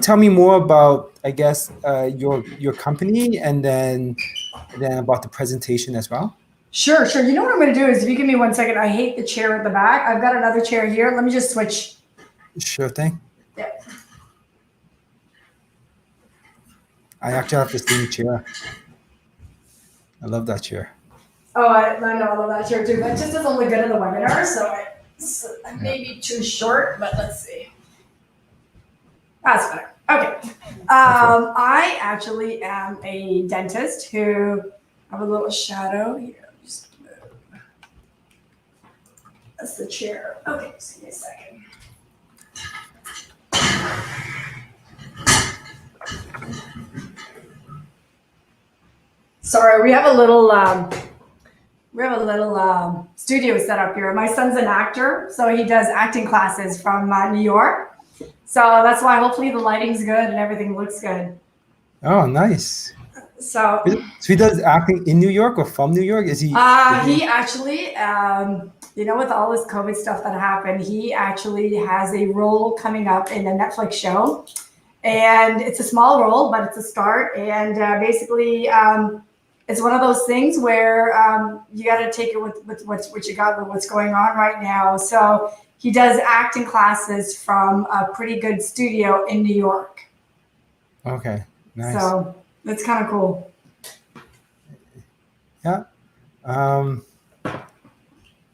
tell me more about, I guess, your company, and then about the presentation as well? Sure. You know what I'm going to do is, if you give me 1 second, I hate the chair at the back. I've got another chair here. Let me just switch. Sure thing. Yeah. I actually have the same chair. I love that chair. Oh, I know, I love that chair too. That just doesn't look good in the webinar, so I Yeah. may be too short, but let's see. That's better. Okay. I actually am a dentist who have a little shadow here. Just move. That's the chair. Okay, just give me a second. Sorry, we have a little studio set up here. My son's an actor, so he does acting classes from New York. So that's why hopefully the lighting's good and everything looks good. Oh, nice. So he does acting in New York or from New York? Is he? He actually, with all this COVID stuff that happened, he actually has a role coming up in a Netflix show. And it's a small role, but it's a start. And basically, it's one of those things where you got to take it with what you got with what's going on right now. So he does acting classes from a pretty good studio in New York. Okay, nice. So that's kind of cool. Yeah.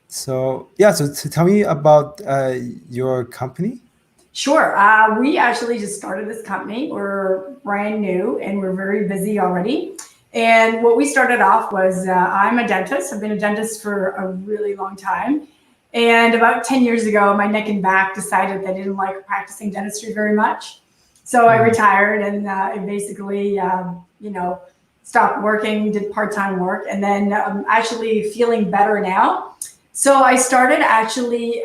So tell me about your company. Sure. We actually just started this company. We're brand new and we're very busy already. And what we started off was, I'm a dentist. I've been a dentist for a really long time. And about 10 years ago, my neck and back decided they didn't like practicing dentistry very much. So I retired and basically, stopped working, did part-time work, and then I'm actually feeling better now. So I started actually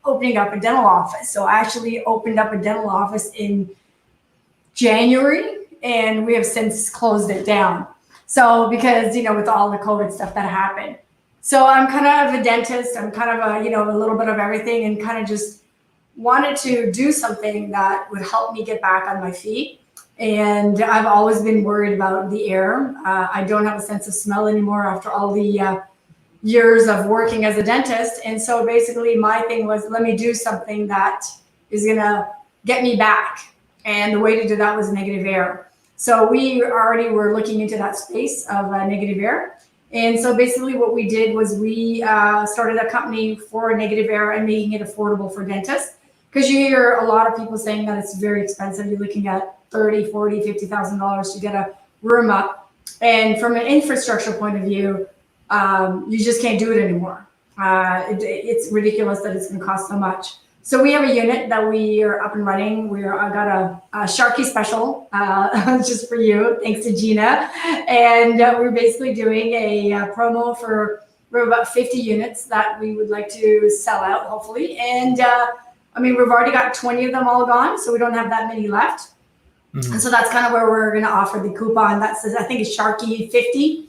opening up a dental office. So I actually opened up a dental office in January, and we have since closed it down. So because, with all the COVID stuff that happened. So I'm kind of a dentist. I'm kind of a little bit of everything, and kind of just wanted to do something that would help me get back on my feet. And I've always been worried about the air. I don't have a sense of smell anymore after all the years of working as a dentist. And so basically my thing was, let me do something that is gonna get me back. And the way to do that was negative air. So we already were looking into that space of negative air. And so basically what we did was we started a company for negative air and making it affordable for dentists. Because you hear a lot of people saying that it's very expensive. You're looking at $30,000, $40,000, $50,000 to get a room up. And from an infrastructure point of view, you just can't do it anymore. It's ridiculous that it's going to cost so much. So we have a unit that we are up and running. I got a Sharky special just for you, thanks to Gina. And we're basically doing a promo for about 50 units that we would like to sell out, hopefully. And we've already got 20 of them all gone, so we don't have that many left. Mm-hmm. And so that's kind of where we're going to offer the coupon. That says, I think it's Sharky 50.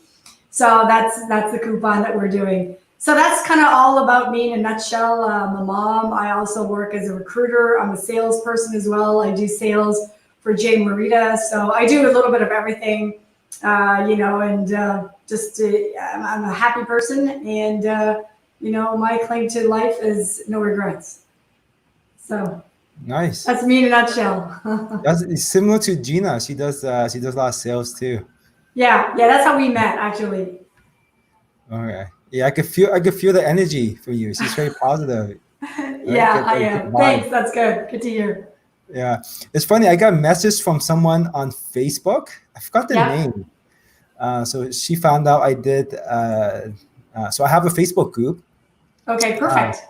So that's the coupon that we're doing. So that's kind of all about me in a nutshell. I'm a mom. I also work as a recruiter. I'm a salesperson as well. I do sales for Jay Marita. So I do a little bit of everything, and just I'm a happy person. And, my claim to life is no regrets. So nice. That's me in a nutshell. That's similar to Gina. She does a lot of sales too. Yeah, that's how we met, actually. Okay. Yeah, I could feel the energy from you. She's very positive. Right? Yeah, I am. Thanks. That's good. Good to hear. Yeah, it's funny. I got a message from someone on Facebook. I forgot the name. So she found out I did. So I have a Facebook group. Okay, perfect.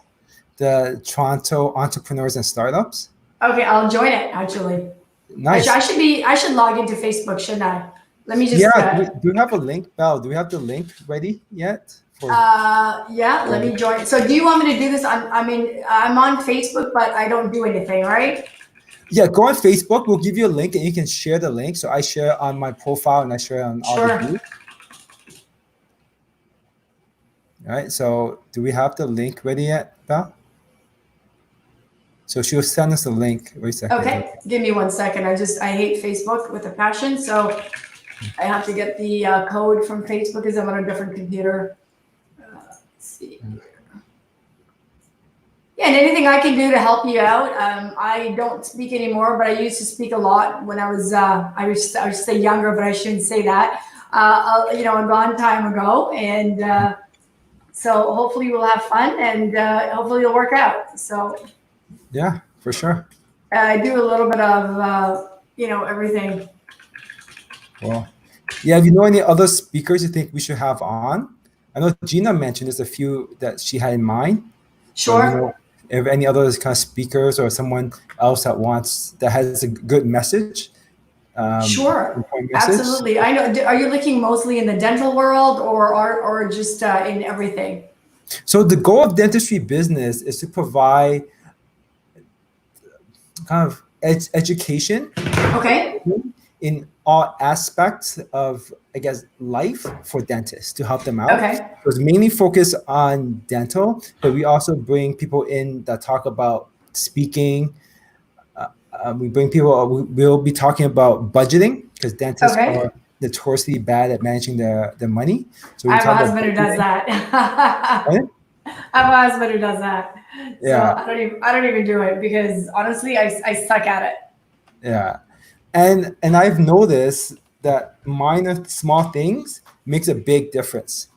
The Toronto Entrepreneurs and Startups. Okay, I'll join it. Actually, nice. I should log into Facebook, shouldn't I? Let me just. Yeah. Do you have a link, Belle? Do we have the link ready yet? Yeah. Let me join. So, do you want me to do this? I'm on Facebook, but I don't do anything, right? Yeah, go on Facebook. We'll give you a link, and you can share the link. So I share on my profile, and I share on all the groups. All right. So, do we have the link ready yet, Belle? So she'll send us a link. Wait a second. Okay, give me 1 second. I hate Facebook with a passion, so I have to get the code from Facebook because I'm on a different computer. Let's see. Yeah, and anything I can do to help you out. I don't speak anymore, but I used to speak a lot when I was, I would say younger, but I shouldn't say that. A long time ago. And so hopefully we'll have fun and hopefully it'll work out. So yeah, for sure. I do a little bit of, everything. Well, yeah, if you know any other speakers you think we should have on, I know Gina mentioned there's a few that she had in mind. Sure. So, if any other kind of speakers or someone else that has a good message. Sure, absolutely. I know. Are you looking mostly in the dental world or just in everything? So the goal of dentistry business is to provide kind of education. Okay. In all aspects of, I guess, life for dentists to help them out. Okay. So it's mainly focused on dental, but we also bring people in that talk about speaking. We bring people. We'll be talking about budgeting because dentists are notoriously bad at managing their money. So I have a husband who does that. Right? I have a husband who does that. Yeah. So I don't even do it because honestly, I suck at it. Yeah. And I've noticed that minor small things makes a big difference.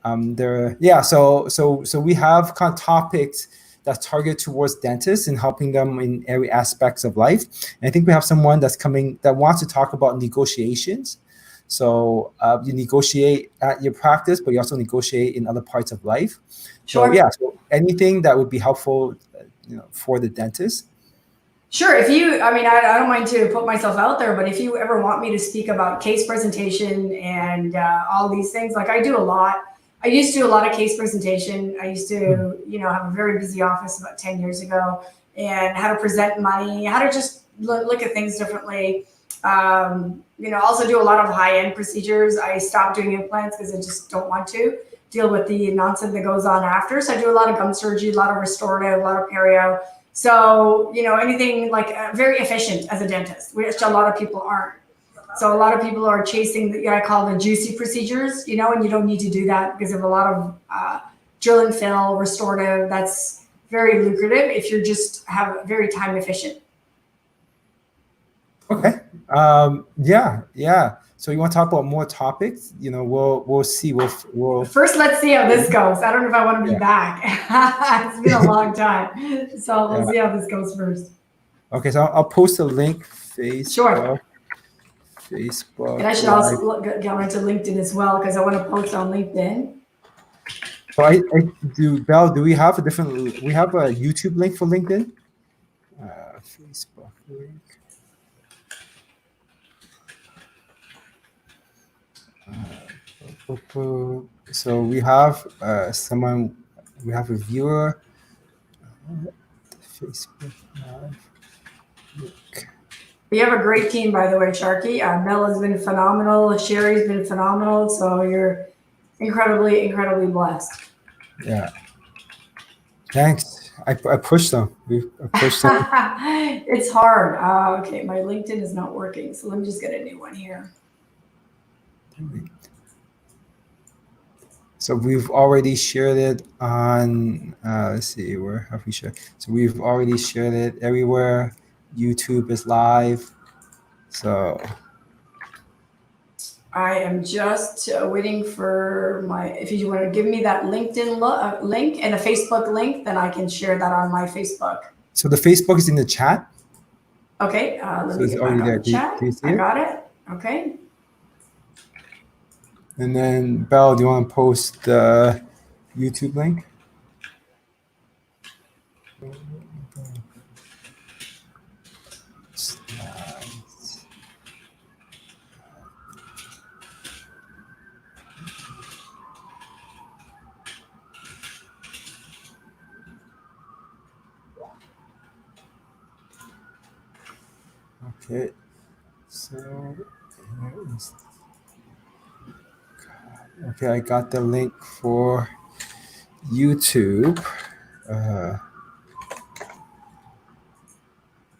So we have kind of topics that target towards dentists and helping them in every aspects of life. And I think we have someone that's coming that wants to talk about negotiations. So you negotiate at your practice, but you also negotiate in other parts of life. Sure. So anything that would be helpful, for the dentist. Sure. I don't mind to put myself out there, but if you ever want me to speak about case presentation and all these things, like I do a lot. I used to do a lot of case presentation. I used to, have a very busy office about 10 years ago and how to present money, how to just look at things differently. Also do a lot of high-end procedures. I stopped doing implants because I just don't want to deal with the nonsense that goes on after. So I do a lot of gum surgery, a lot of restorative, a lot of perio. So, anything like very efficient as a dentist, which a lot of people aren't. So a lot of people are chasing I call the juicy procedures, and you don't need to do that because of a lot of drill and fill, restorative. That's very lucrative if you're just have very time efficient. Okay. Yeah. So you want to talk about more topics? We'll see. We'll first. Let's see how this goes. I don't know if I want to be back. It's been a long time, so we'll see how this goes first. Okay, so I'll post a link. Sure. Facebook. And I should also get onto LinkedIn as well because I want to post on LinkedIn. So Belle, do we have we have a YouTube link for LinkedIn? Facebook link. So we have we have a viewer. Facebook Live. Look. We have a great team, by the way, Sharky. Bella's been phenomenal. Sherry's been phenomenal. So you're incredibly, incredibly blessed. Yeah. Thanks. I pushed them. I pushed them. It's hard. Okay, my LinkedIn is not working. So let me just get a new one here. So we've already shared it on, let's see, where have we shared? So we've already shared it everywhere. YouTube is live. So I am just waiting for if you want to give me that LinkedIn link and a Facebook link, then I can share that on my Facebook. So the Facebook is in the chat. Okay, let me get back on the chat. I got it. Okay. And then, Belle, do you want to post the YouTube link? Slides. Okay, so okay, I got the link for YouTube.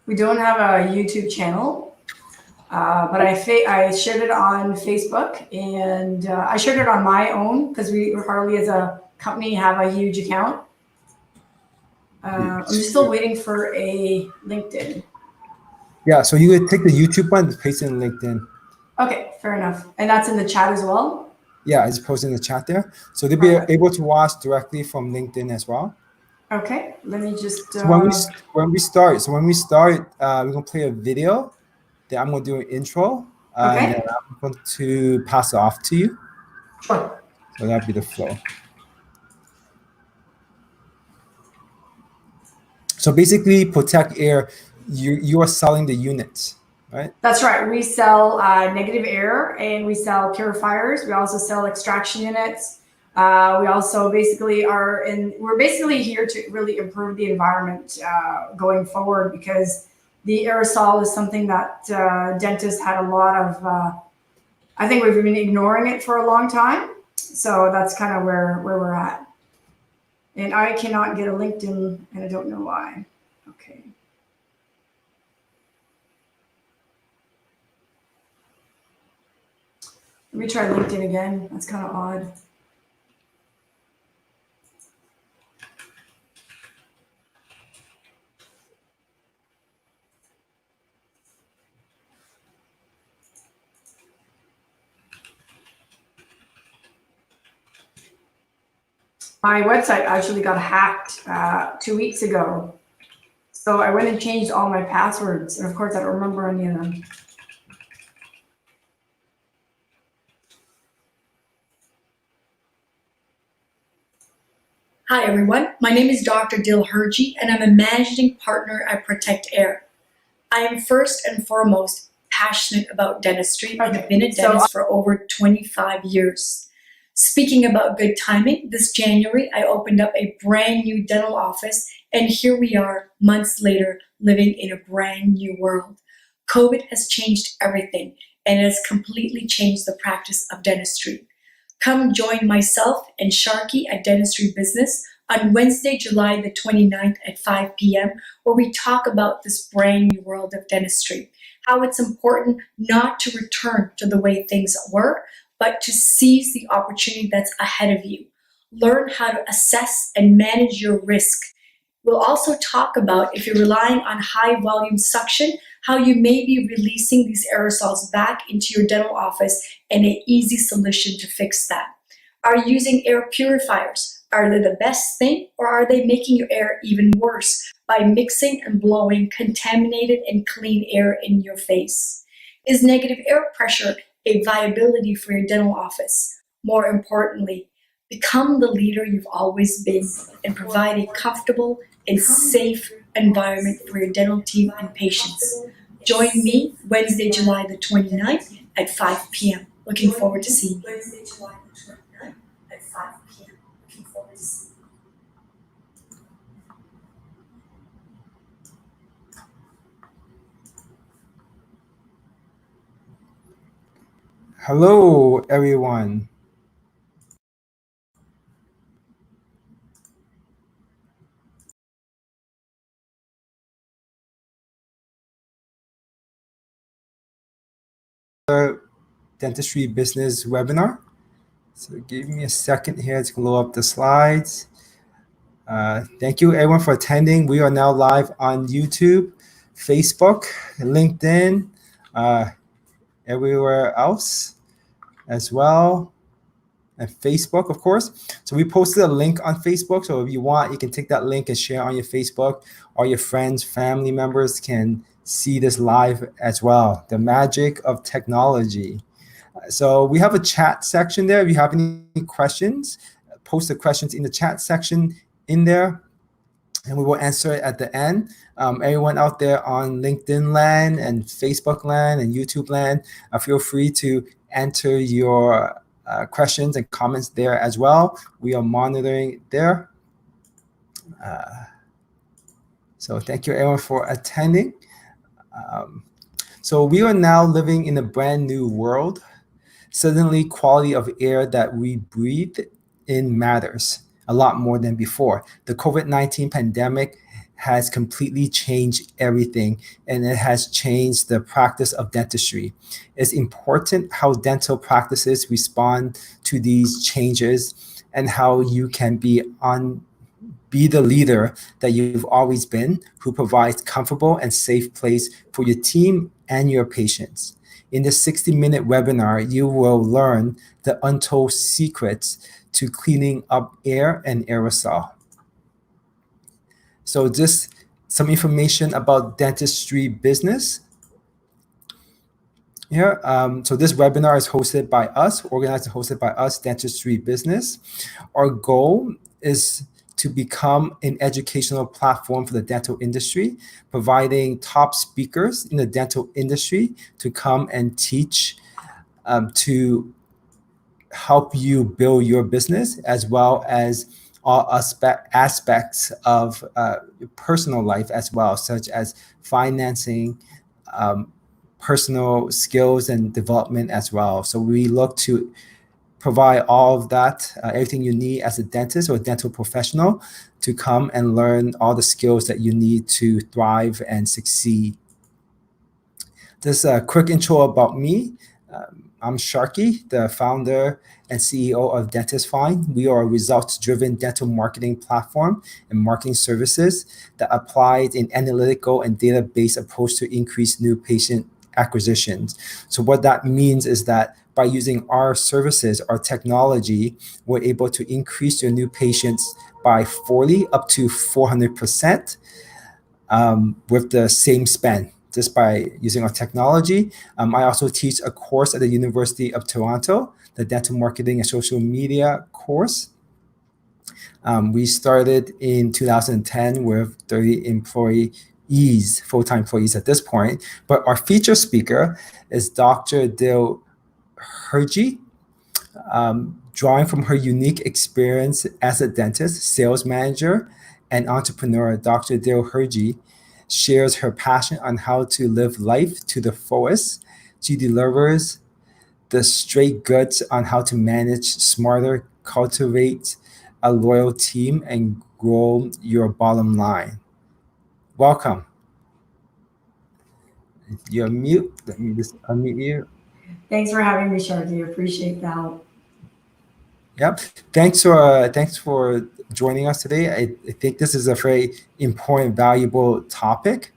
We don't have a YouTube channel, but I shared it on Facebook, and I shared it on my own because we hardly as a company have a huge account. I'm still waiting for a LinkedIn. Yeah, so you would take the YouTube one and paste it in LinkedIn. Okay, fair enough. And that's in the chat as well? Yeah, it's posted in the chat there. So they'll be able to watch directly from LinkedIn as well. Okay, let me just. So when we start, we're gonna play a video. Then I'm gonna do an intro, and then I'm going to pass it off to you. Sure. So that'll be the flow. So basically, Protect Air, you are selling the units, right? That's right. We sell negative air, and we sell purifiers. We also sell extraction units. We also basically we're basically here to really improve the environment going forward, because the aerosol is something that dentists had a lot of, I think we've been ignoring it for a long time. So that's kind of where we're at. And I cannot get a LinkedIn, and I don't know why. Okay. Let me try LinkedIn again. That's kind of odd. My website actually got hacked 2 weeks ago. So I went and changed all my passwords. And of course, I don't remember any of them. Hi, everyone. My name is Dr. Baillargeon, and I'm a managing partner at Protect Air. I am first and foremost passionate about dentistry and have been a dentist for over 25 years. Speaking about good timing, this January, I opened up a brand new dental office, and here we are months later living in a brand new world. COVID has changed everything, and it has completely changed the practice of dentistry. Come join myself and Sharky at Dentistry Business on Wednesday, July the 29th at 5 p.m., where we talk about this brand new world of dentistry, how it's important not to return to the way things were, but to seize the opportunity that's ahead of you. Learn how to assess and manage your risk. We'll also talk about, if you're relying on high volume suction, how you may be releasing these aerosols back into your dental office and an easy solution to fix that. Are you using air purifiers? Are they the best thing, or are they making your air even worse by mixing and blowing contaminated and clean air in your face? Is negative air pressure a viability for your dental office? More importantly, become the leader you've always been and provide a comfortable and safe environment for your dental team and patients. Join me Wednesday, July the 29th at 5 p.m. Looking forward to seeing you. Wednesday, July the 29th at 5 p.m. Looking forward to seeing you. Hello, everyone. Dentistry business webinar. So give me a second here to load up the slides. Thank you everyone for attending. We are now live on YouTube, Facebook, LinkedIn, everywhere else as well, and Facebook, of course. So we posted a link on Facebook. So if you want, you can take that link and share on your Facebook. All your friends, family members can see this live as well. The magic of technology. So we have a chat section there. If you have any questions, post the questions in the chat section in there, and we will answer it at the end. Everyone out there on LinkedIn land and Facebook land and YouTube land, feel free to enter your questions and comments there as well. We are monitoring there. So thank you everyone for attending. So we are now living in a brand new world. Suddenly, quality of air that we breathe in matters a lot more than before. The COVID-19 pandemic has completely changed everything, and it has changed the practice of dentistry. It's important how dental practices respond to these changes and how you can be the leader that you've always been, who provides comfortable and safe place for your team and your patients. In this 60-minute webinar, you will learn the untold secrets to cleaning up air and aerosol. So just some information about dentistry business. Here, so this webinar is hosted by us, organized and hosted by us, Dentistry Business. Our goal is to become an educational platform for the dental industry, providing top speakers in the dental industry to come and teach, to help you build your business, as well as all aspects of your personal life as well, such as financing, personal skills and development as well. So we look to provide all of that, everything you need as a dentist or a dental professional to come and learn all the skills that you need to thrive and succeed. Just a quick intro about me. I'm Sharky, the founder and CEO of Dentist Find. We are a results-driven dental marketing platform and marketing services that applied an analytical and data-based approach to increase new patient acquisitions. So what that means is that by using our services, our technology, we're able to increase your new patients by 40 up to 400% with the same spend, just by using our technology. I also teach a course at the University of Toronto, the Dental Marketing and Social Media course. We started in 2010 with 30 employees, full-time employees at this point. But our feature speaker is Dr. Baillargeon. Drawing from her unique experience as a dentist, sales manager, and entrepreneur, Dr. Baillargeon shares her passion on how to live life to the fullest. She delivers the straight goods on how to manage smarter, cultivate a loyal team, and grow your bottom line. Welcome. You're mute. Let me just unmute you. Thanks for having me, Sharky. Appreciate the help. Yep. Thanks for joining us today. I think this is a very important, valuable topic.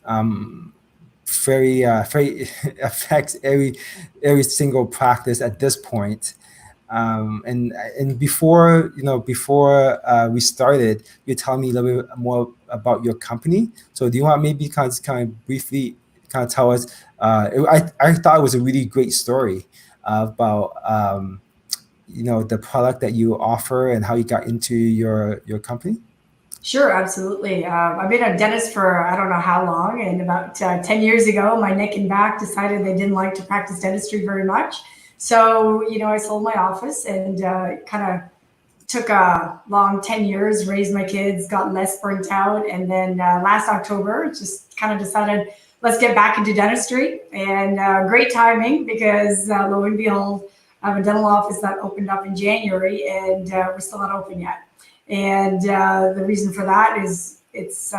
Very affects every single practice at this point. And before we started, you tell me a little bit more about your company. So do you want maybe kind of briefly tell us? I thought it was a really great story about the product that you offer and how you got into your company. Sure, absolutely. I've been a dentist for I don't know how long, and about 10 years ago, my neck and back decided they didn't like to practice dentistry very much. So, I sold my office and kind of took a long 10 years, raised my kids, got less burnt out. And then last October, just kind of decided, let's get back into dentistry. And great timing, because lo and behold, I have a dental office that opened up in January, and we're still not open yet. And the reason for that is it's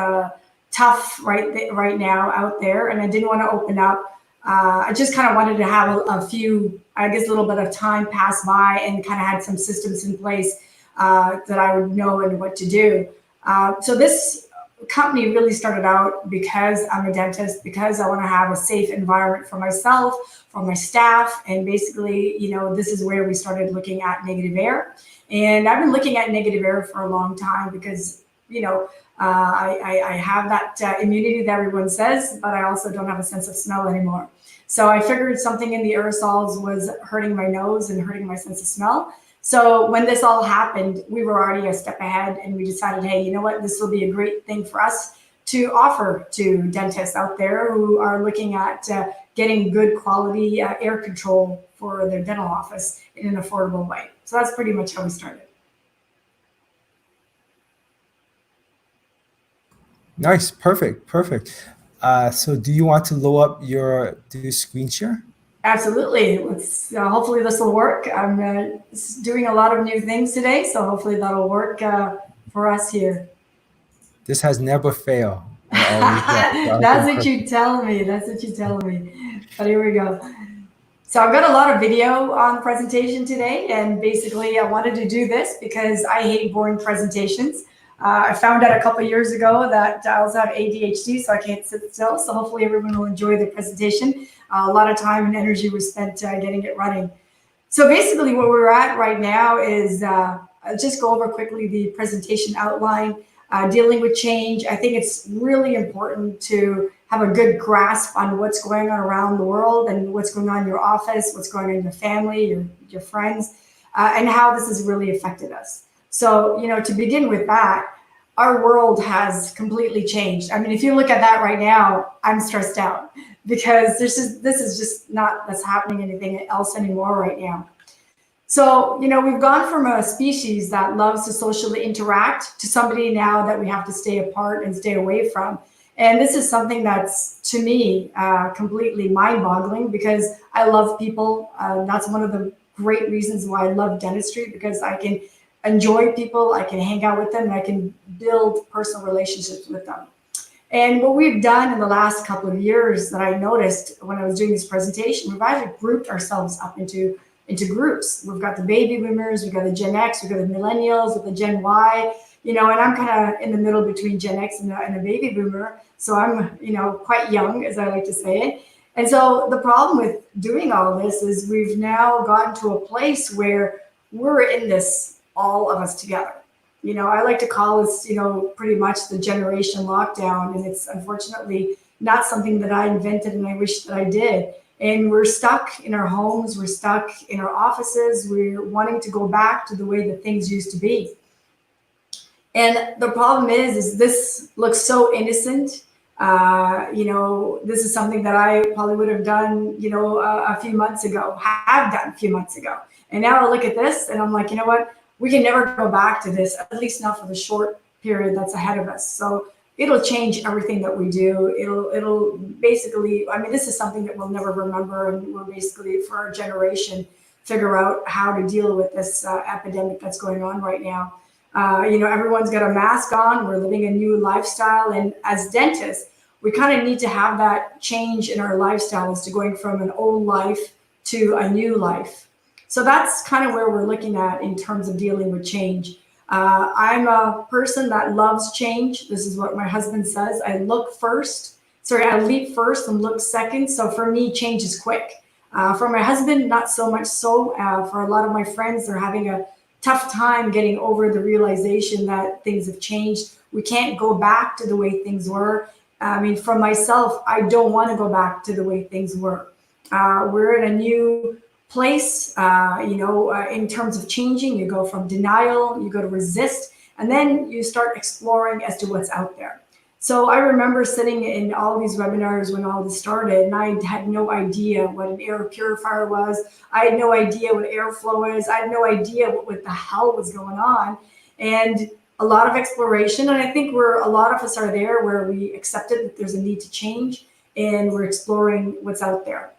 tough right now out there, and I didn't want to open up. I just kind of wanted to have a few, I guess, a little bit of time pass by and kind of had some systems in place that I would know and what to do. So this company really started out because I'm a dentist, because I want to have a safe environment for myself, for my staff, and basically, this is where we started looking at negative air. And I've been looking at negative air for a long time because, I have that immunity that everyone says, but I also don't have a sense of smell anymore. So I figured something in the aerosols was hurting my nose and hurting my sense of smell. So when this all happened, we were already a step ahead, and we decided, hey, you know what, this will be a great thing for us to offer to dentists out there who are looking at getting good quality air control for their dental office in an affordable way. So that's pretty much how we started. Nice, perfect. So do you want to load up do screen share? Absolutely. Let's hopefully this will work. I'm doing a lot of new things today, so hopefully that'll work for us here. This has never failed. I always That's what you tell me. That's what you tell me. But here we go. So I've got a lot of video on the presentation today, and basically I wanted to do this because I hate boring presentations. I found out a couple of years ago that I also have ADHD, so I can't sit still. So hopefully everyone will enjoy the presentation. A lot of time and energy was spent getting it running. So basically what we're at right now is, I'll just go over quickly the presentation outline, dealing with change. I think it's really important to have a good grasp on what's going on around the world and what's going on in your office, what's going on in your family, your friends, and how this has really affected us. So, to begin with that, our world has completely changed. I mean, if you look at that right now, I'm stressed out because this is just not that's happening anything else anymore right now. So, we've gone from a species that loves to socially interact to somebody now that we have to stay apart and stay away from. And this is something that's, to me, completely mind-boggling because I love people. That's one of the great reasons why I love dentistry, because I can enjoy people, I can hang out with them, and I can build personal relationships with them. And what we've done in the last couple of years that I noticed when I was doing this presentation, we've actually grouped ourselves up into groups. We've got the baby boomers, we've got the Gen X, we've got the millennials, with the Gen Y, and I'm kind of in the middle between Gen X and a baby boomer. So I'm, quite young, as I like to say it. And so the problem with doing all this is we've now gotten to a place where we're in this, all of us together. I like to call this, pretty much the generation lockdown. And it's unfortunately not something that I invented, and I wish that I did. And we're stuck in our homes, we're stuck in our offices, we're wanting to go back to the way that things used to be. And the problem is this looks so innocent. This is something that I probably would have done, a few months ago, have done a few months ago. And now I look at this and I'm like, you know what? We can never go back to this, at least not for the short period that's ahead of us. So it'll change everything that we do. It'll basically, this is something that we'll never remember, and we'll basically, for our generation, figure out how to deal with this epidemic that's going on right now. Everyone's got a mask on, we're living a new lifestyle, and as dentists, we kind of need to have that change in our lifestyles to going from an old life to a new life. So that's kind of where we're looking at in terms of dealing with change. I'm a person that loves change. This is what my husband says. I leap first and look second. So for me, change is quick. For my husband, not so much so. For a lot of my friends, they're having a tough time getting over the realization that things have changed. We can't go back to the way things were. For myself, I don't want to go back to the way things were. We're in a new place, in terms of changing. You go from denial, you go to resist, and then you start exploring as to what's out there. So I remember sitting in all these webinars when all this started, and I had no idea what an air purifier was. I had no idea what airflow is. I had no idea what the hell was going on. And a lot of exploration, and I think a lot of us are there where we accepted that there's a need to change, and we're exploring what's out there.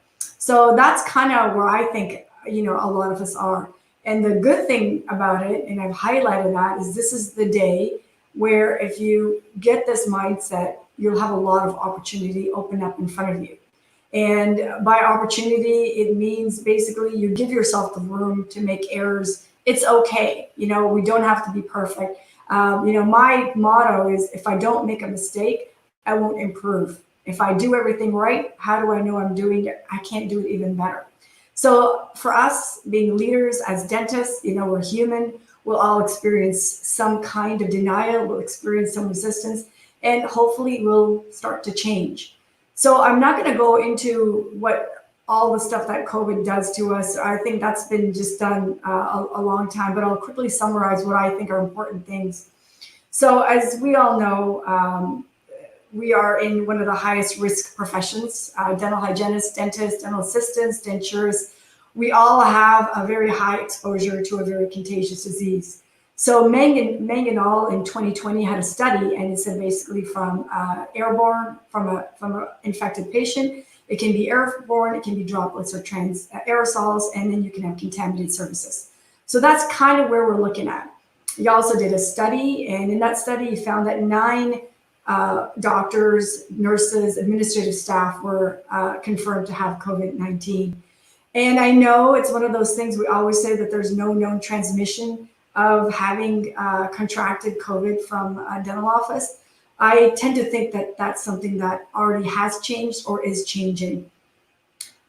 So that's kind of where I think, a lot of us are. And the good thing about it, and I've highlighted that, is this is the day where if you get this mindset, you'll have a lot of opportunity open up in front of you. And by opportunity, it means basically you give yourself the room to make errors. It's okay. We don't have to be perfect. My motto is, if I don't make a mistake, I won't improve. If I do everything right, how do I know I'm doing it? I can't do it even better. So for us, being leaders as dentists, we're human. We'll all experience some kind of denial. We'll experience some resistance, and hopefully we'll start to change. So I'm not going to go into what all the stuff that COVID does to us. I think that's been just done a long time, but I'll quickly summarize what I think are important things. So as we all know, we are in one of the highest risk professions, dental hygienists, dentists, dental assistants, dentures. We all have a very high exposure to a very contagious disease. So Meng and al. In 2020 had a study, and it said basically from airborne, from an infected patient, it can be airborne, it can be droplets or aerosols, and then you can have contaminated surfaces. So that's kind of where we're looking at. He also did a study, and in that study, he found that 9 doctors, nurses, administrative staff were confirmed to have COVID-19. And I know it's one of those things we always say that there's no known transmission of having contracted COVID from a dental office. I tend to think that that's something that already has changed or is changing.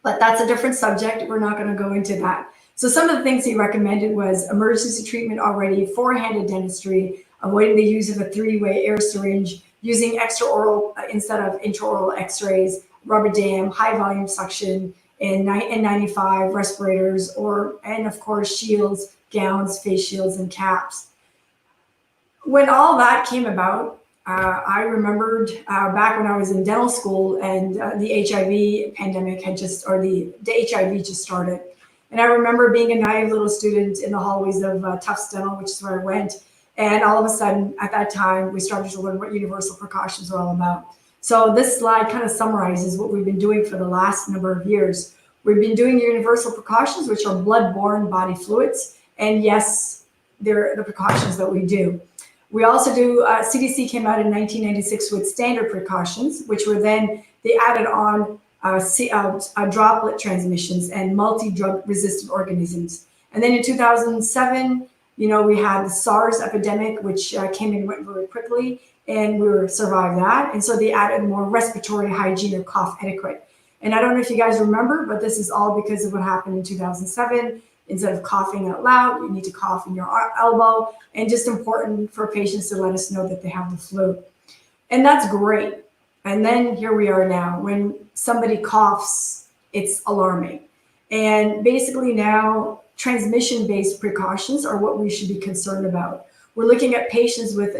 But that's a different subject. We're not going to go into that. So some of the things he recommended was emergency treatment already, four-handed dentistry, avoiding the use of a 3-way air syringe, using extraoral instead of intraoral x-rays, rubber dam, high volume suction, and N95 respirators, and of course shields, gowns, face shields, and caps. When all that came about, I remembered back when I was in dental school and the HIV pandemic had just, or the HIV just started. And I remember being a naive little student in the hallways of Tufts Dental, which is where I went. And all of a sudden, at that time, we started to learn what universal precautions were all about. So this slide kind of summarizes what we've been doing for the last number of years. We've been doing universal precautions, which are blood-borne body fluids. And yes, they're the precautions that we do. We also do, CDC came out in 1996 with standard precautions, which were then, they added on droplet transmissions and multi-drug resistant organisms. And then in 2007, we had the SARS epidemic, which came and went very quickly, and we survived that. And so they added more respiratory hygiene or cough etiquette. And I don't know if you guys remember, but this is all because of what happened in 2007. Instead of coughing out loud, you need to cough in your elbow, and just important for patients to let us know that they have the flu. And that's great. And then here we are now, when somebody coughs, it's alarming. And basically now, transmission-based precautions are what we should be concerned about. We're looking at patients with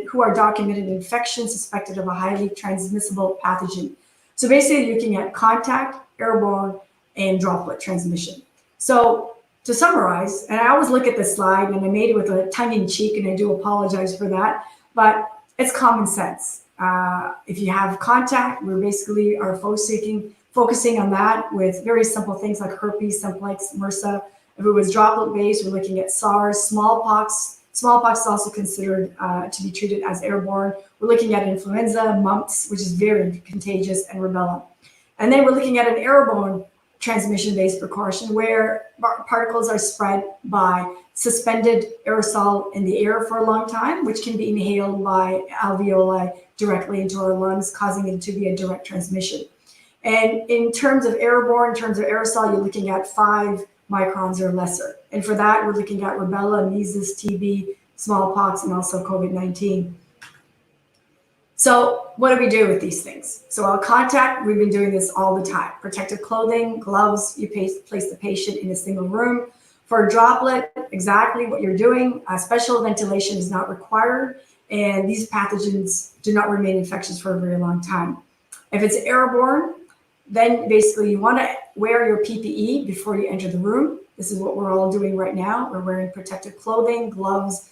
who are documented infections suspected of a highly transmissible pathogen. So basically looking at contact, airborne, and droplet transmission. So to summarize, and I always look at this slide and I made it with a tongue in cheek, and I do apologize for that, but it's common sense. If you have contact, we basically are focusing on that with very simple things like herpes, simplex, MRSA. If it was droplet based, we're looking at SARS, smallpox. Smallpox is also considered to be treated as airborne. We're looking at influenza, mumps, which is very contagious, and rubella. And then we're looking at an airborne transmission-based precaution where particles are spread by suspended aerosol in the air for a long time, which can be inhaled by alveoli directly into our lungs, causing it to be a direct transmission. And in terms of airborne, in terms of aerosol, you're looking at 5 microns or lesser. And for that, we're looking at rubella, measles, TB, smallpox, and also COVID-19. So what do we do with these things? So our contact, we've been doing this all the time. Protective clothing, gloves, you place the patient in a single room. For a droplet, exactly what you're doing. Special ventilation is not required, and these pathogens do not remain infectious for a very long time. If it's airborne, then basically you want to wear your PPE before you enter the room. This is what we're all doing right now. We're wearing protective clothing, gloves.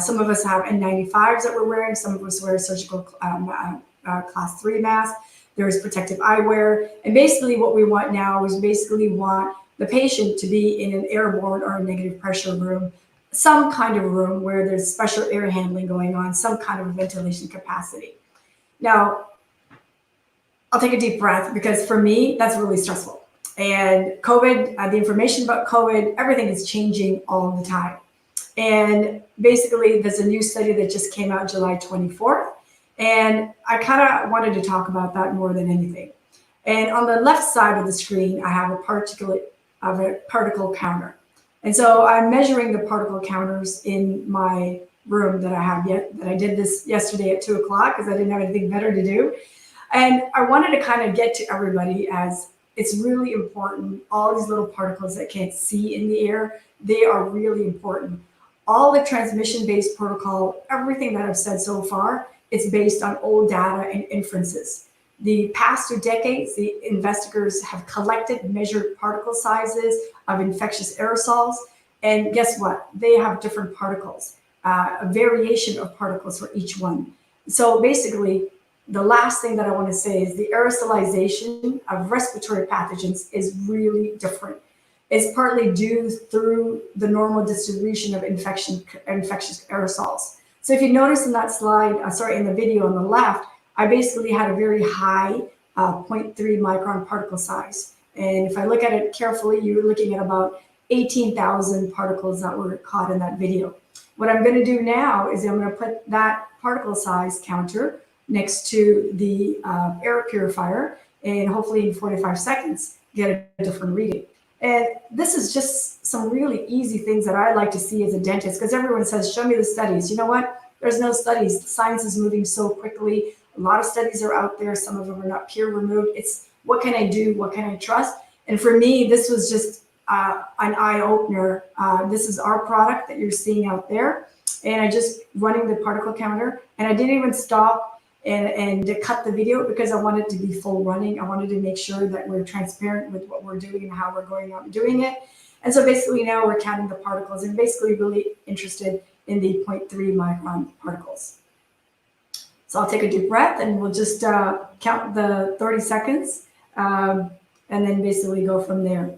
Some of us have N95s that we're wearing. Some of us wear surgical class 3 masks. There's protective eyewear. And basically what we want now is basically want the patient to be in an airborne or a negative pressure room, some kind of room where there's special air handling going on, some kind of a ventilation capacity. Now, I'll take a deep breath, because for me, that's really stressful. And COVID, the information about COVID, everything is changing all the time. And basically, there's a new study that just came out July 24th. And I kind of wanted to talk about that more than anything. And on the left side of the screen, I have a particle counter. And so I'm measuring the particle counters in my room that I have that I did this yesterday at 2 o'clock because I didn't have anything better to do. And I wanted to kind of get to everybody, as it's really important. All these little particles that can't see in the air, they are really important. All the transmission-based protocol, everything that I've said so far, it's based on old data and inferences. The past 2 decades, the investigators have collected, measured particle sizes of infectious aerosols. And guess what? They have different particles, a variation of particles for each one. So basically, the last thing that I want to say is the aerosolization of respiratory pathogens is really different. is partly due through the normal distribution of infectious aerosols. So if you notice in that slide, in the video on the left, I basically had a very high 0.3 micron particle size. And if I look at it carefully, you're looking at about 18,000 particles that were caught in that video. What I'm going to do now is I'm going to put that particle size counter next to the air purifier, and hopefully in 45 seconds, get a different reading. And this is just some really easy things that I like to see as a dentist, because everyone says, show me the studies. You know what? There's no studies. Science is moving so quickly. A lot of studies are out there. Some of them are not peer removed. It's what can I do? What can I trust? And for me, this was just an eye opener. This is our product that you're seeing out there. And I just running the particle counter, and I didn't even stop and cut the video because I wanted to be full running. I wanted to make sure that we're transparent with what we're doing and how we're going out and doing it. And so basically now we're counting the particles and basically really interested in the 0.3 micron particles. So I'll take a deep breath and we'll just count the 30 seconds and then basically go from there.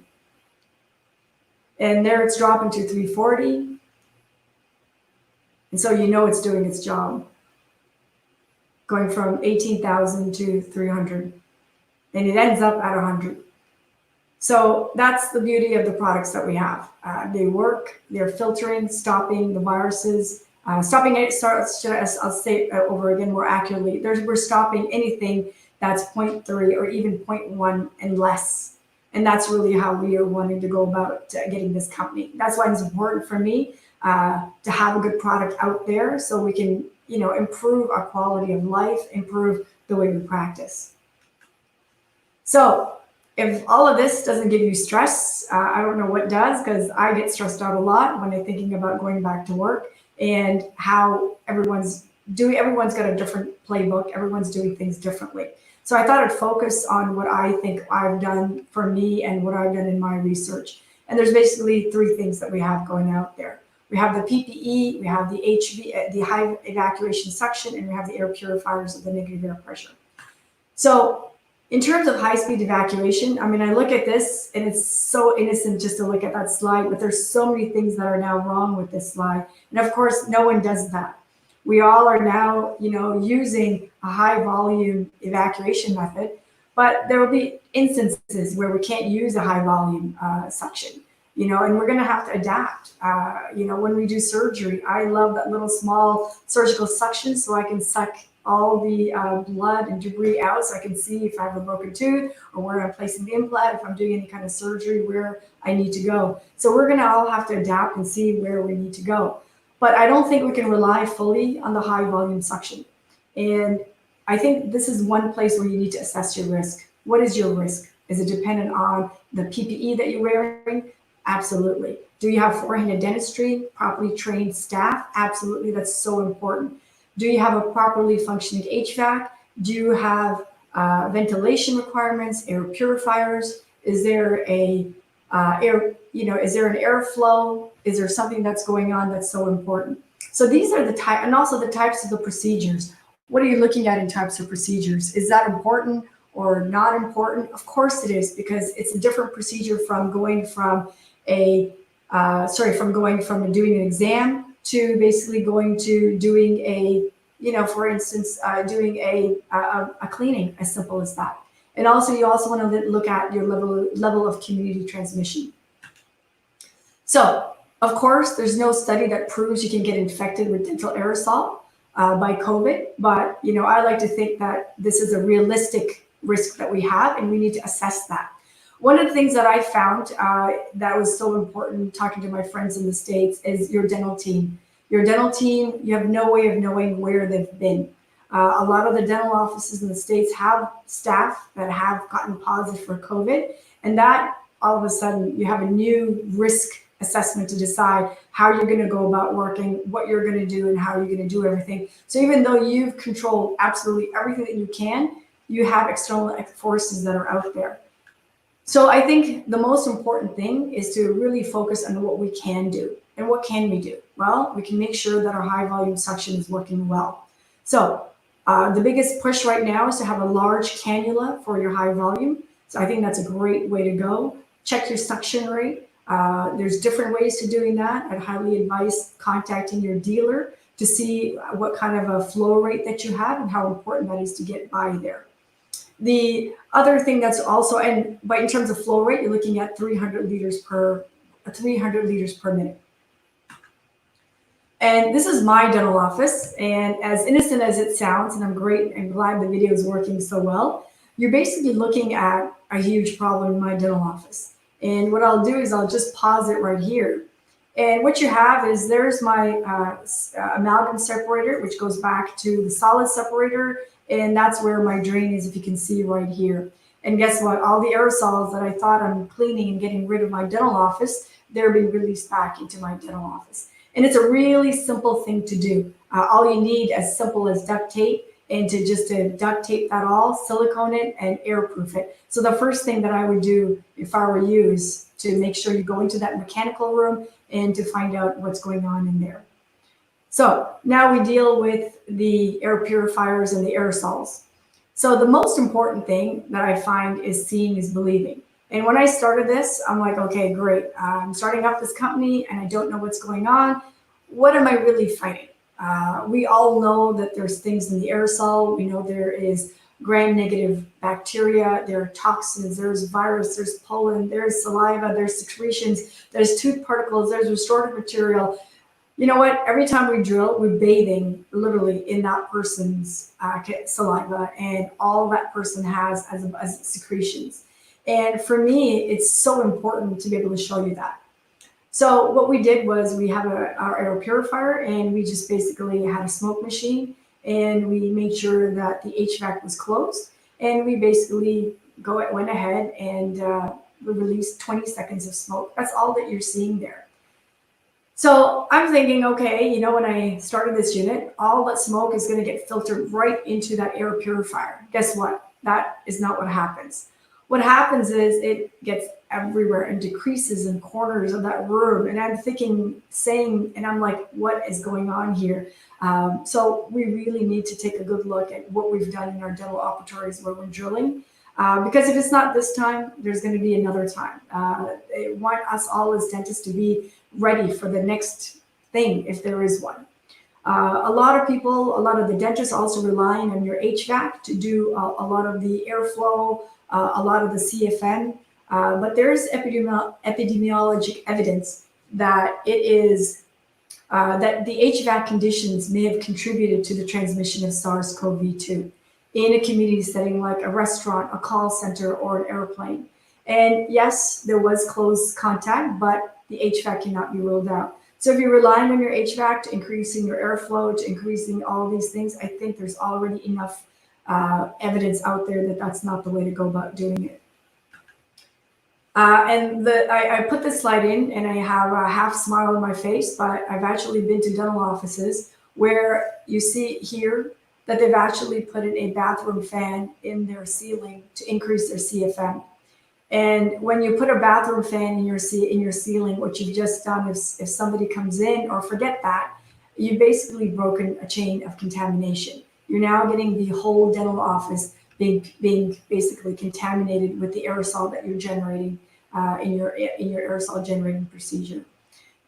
And there it's dropping to 340. And so you know it's doing its job. Going from 18,000 to 300. And it ends up at 100. So that's the beauty of the products that we have. They work, they're filtering, stopping the viruses, I'll say it over again more accurately. We're stopping anything that's 0.3 or even 0.1 and less. And that's really how we are wanting to go about getting this company. That's why it's important for me to have a good product out there so we can, improve our quality of life, improve the way we practice. So if all of this doesn't give you stress, I don't know what does, because I get stressed out a lot when I'm thinking about going back to work and how everyone's got a different playbook. Everyone's doing things differently. So I thought I'd focus on what I think I've done for me and what I've done in my research. And there's basically three things that we have going out there. We have the PPE, we have the the high evacuation suction, and we have the air purifiers of the negative air pressure. So in terms of high-speed evacuation, I mean, I look at this and it's so innocent just to look at that slide, but there's so many things that are now wrong with this slide. And of course, no one does that. We all are now, using a high volume evacuation method, but there will be instances where we can't use a high volume suction, and we're going to have to adapt. When we do surgery, I love that little small surgical suction so I can suck all the blood and debris out so I can see if I have a broken tooth or where I'm placing the implant, if I'm doing any kind of surgery, where I need to go. So we're going to all have to adapt and see where we need to go. But I don't think we can rely fully on the high volume suction. And I think this is one place where you need to assess your risk. What is your risk? Is it dependent on the PPE that you're wearing? Absolutely. Do you have four-handed dentistry, properly trained staff? Absolutely, that's so important. Do you have a properly functioning HVAC? Do you have ventilation requirements, air purifiers? Is there is there an airflow? Is there something that's going on that's so important? So these are the type, and also the types of the procedures. What are you looking at in types of procedures? Is that important or not important? Of course it is, because it's a different procedure from going from doing an exam to basically going to doing a, for instance, doing a cleaning, as simple as that. And also, you also want to look at your level of community transmission. So, of course, there's no study that proves you can get infected with dental aerosol by COVID, but I like to think that this is a realistic risk that we have, and we need to assess that. One of the things that I found that was so important talking to my friends in the States is your dental team. Your dental team, you have no way of knowing where they've been. A lot of the dental offices in the States have staff that have gotten positive for COVID, and that all of a sudden you have a new risk assessment to decide how you're going to go about working, what you're going to do, and how you're going to do everything. So even though you've controlled absolutely everything that you can, you have external forces that are out there. So I think the most important thing is to really focus on what we can do. And what can we do? Well, we can make sure that our high volume suction is working well. So the biggest push right now is to have a large cannula for your high volume. So I think that's a great way to go. check your suction rate. There's different ways to doing that. I'd highly advise contacting your dealer to see what kind of a flow rate that you have and how important that is to get by there. The other thing that's also, but in terms of flow rate, you're looking at 300 liters per minute. And this is my dental office. And as innocent as it sounds, and I'm glad the video is working so well, you're basically looking at a huge problem in my dental office. And what I'll do is I'll just pause it right here. And what you have is there's my amalgam separator, which goes back to the solid separator. And that's where my drain is, if you can see right here. And guess what? All the aerosols that I thought I'm cleaning and getting rid of my dental office, they're being released back into my dental office. And it's a really simple thing to do. All you need, as simple as duct tape, and to duct tape that all, silicone it, and airproof it. So the first thing that I would do if I were you is to make sure you go into that mechanical room and to find out what's going on in there. So now we deal with the air purifiers and the aerosols. So the most important thing that I find is seeing is believing. And when I started this, I'm like, okay, great. I'm starting up this company and I don't know what's going on. What am I really fighting? We all know that there's things in the aerosol. We know there is gram-negative bacteria, there are toxins, there's virus, there's pollen, there's saliva, there's secretions, there's tooth particles, there's restorative material. You know what? Every time we drill, we're bathing literally in that person's saliva and all that person has as secretions. And for me, it's so important to be able to show you that. So what we did was we have our air purifier, and we just basically had a smoke machine, and we made sure that the HVAC was closed, and we basically went ahead and we released 20 seconds of smoke. That's all that you're seeing there. So I'm thinking, okay, you know, when I started this unit, all that smoke is going to get filtered right into that air purifier. Guess what? That is not what happens. What happens is it gets everywhere and decreases in corners of that room. And I'm thinking, and I'm like, what is going on here? So we really need to take a good look at what we've done in our dental operatories where we're drilling. Because if it's not this time, there's going to be another time. They want us all as dentists to be ready for the next thing, if there is one. A lot of the dentists also relying on your HVAC to do a lot of the airflow, a lot of the CFN, but there's epidemiologic evidence that that the HVAC conditions may have contributed to the transmission of SARS-CoV-2 in a community setting like a restaurant, a call center, or an airplane. And yes, there was close contact, but the HVAC cannot be ruled out. So if you're relying on your HVAC to increasing your airflow, to increasing all of these things, I think there's already enough evidence out there that that's not the way to go about doing it. I put this slide in and I have a half smile on my face, but I've actually been to dental offices where you see here that they've actually put in a bathroom fan in their ceiling to increase their CFM. And when you put a bathroom fan in your ceiling, what you've just done is if somebody comes in, or forget that, you've basically broken a chain of contamination. You're now getting the whole dental office being basically contaminated with the aerosol that you're generating in your aerosol generating procedure.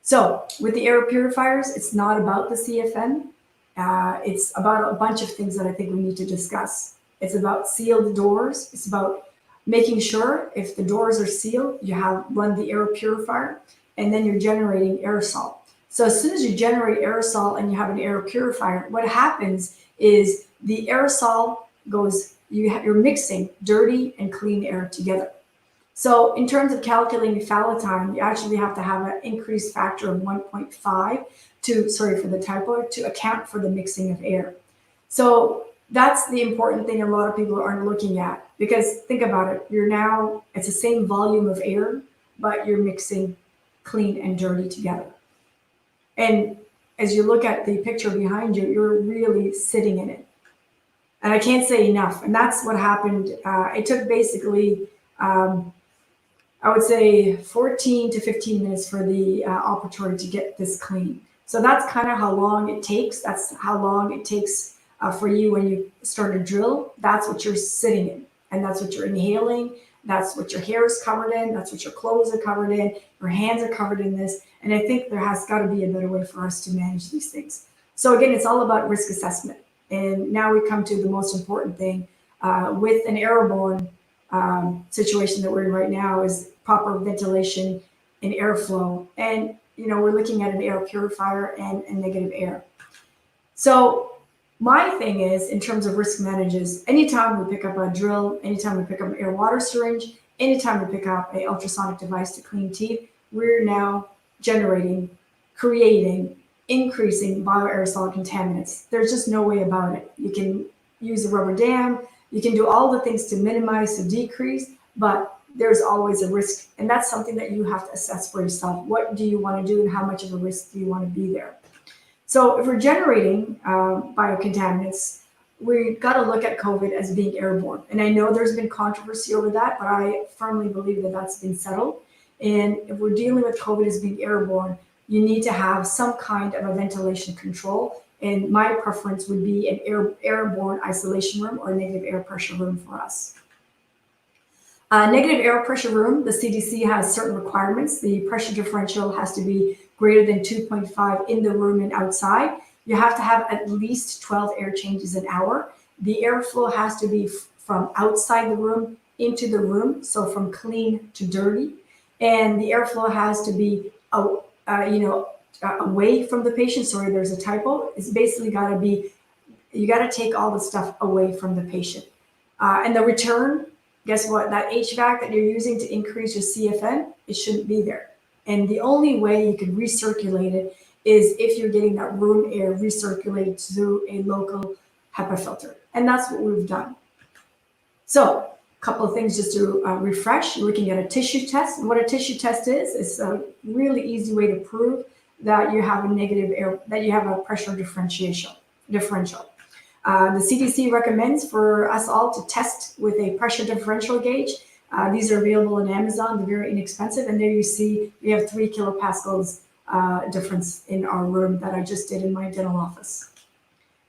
So with the air purifiers, it's not about the CFN. It's about a bunch of things that I think we need to discuss. It's about sealed doors. It's about making sure if the doors are sealed, you run the air purifier, and then you're generating aerosol. So as soon as you generate aerosol and you have an air purifier, what happens is the aerosol goes, you're mixing dirty and clean air together. So in terms of calculating fallow time, you actually have to have an increased factor of 1.5 to account for the mixing of air. So that's the important thing a lot of people aren't looking at, because think about it. It's the same volume of air, but you're mixing clean and dirty together. And as you look at the picture behind you, you're really sitting in it. And I can't say enough. And that's what happened. It took basically, I would say 14 to 15 minutes for the operatory to get this clean. So that's kind of how long it takes. That's how long it takes for you when you start a drill. That's what you're sitting in, and that's what you're inhaling. That's what your hair is covered in. That's what your clothes are covered in. Your hands are covered in this. And I think there has got to be a better way for us to manage these things. So again, it's all about risk assessment. And now we come to the most important thing with an airborne situation that we're in right now is proper ventilation and airflow. And, you know, we're looking at an air purifier and negative air. So my thing is, in terms of risk managers, anytime we pick up a drill, anytime we pick up an air water syringe, anytime we pick up an ultrasonic device to clean teeth, we're now generating, creating, increasing bioaerosol contaminants. There's just no way about it. You can use a rubber dam, you can do all the things to minimize, to decrease, but there's always a risk. And that's something that you have to assess for yourself. What do you want to do and how much of a risk do you want to be there? So if we're generating biocontaminants, we've got to look at COVID as being airborne. And I know there's been controversy over that, but I firmly believe that that's been settled. And if we're dealing with COVID as being airborne, you need to have some kind of a ventilation control. And my preference would be an airborne isolation room or a negative air pressure room for us. Negative air pressure room, the CDC has certain requirements. The pressure differential has to be greater than 2.5 in the room and outside. You have to have at least 12 air changes an hour. The airflow has to be from outside the room into the room, so from clean to dirty. And the airflow has to be, away from the patient. Sorry, there's a typo. It's basically got to be, you got to take all the stuff away from the patient. And the return, guess what? That HVAC that you're using to increase your CFN, it shouldn't be there. And the only way you can recirculate it is if you're getting that room air recirculated through a local HEPA filter. And that's what we've done. So a couple of things just to refresh. You're looking at a tissue test. And what a tissue test is, it's a really easy way to prove that you have a negative air, that you have a pressure differential. The CDC recommends for us all to test with a pressure differential gauge. These are available on Amazon. They're very inexpensive. And there you see we have 3 kilopascals difference in our room that I just did in my dental office.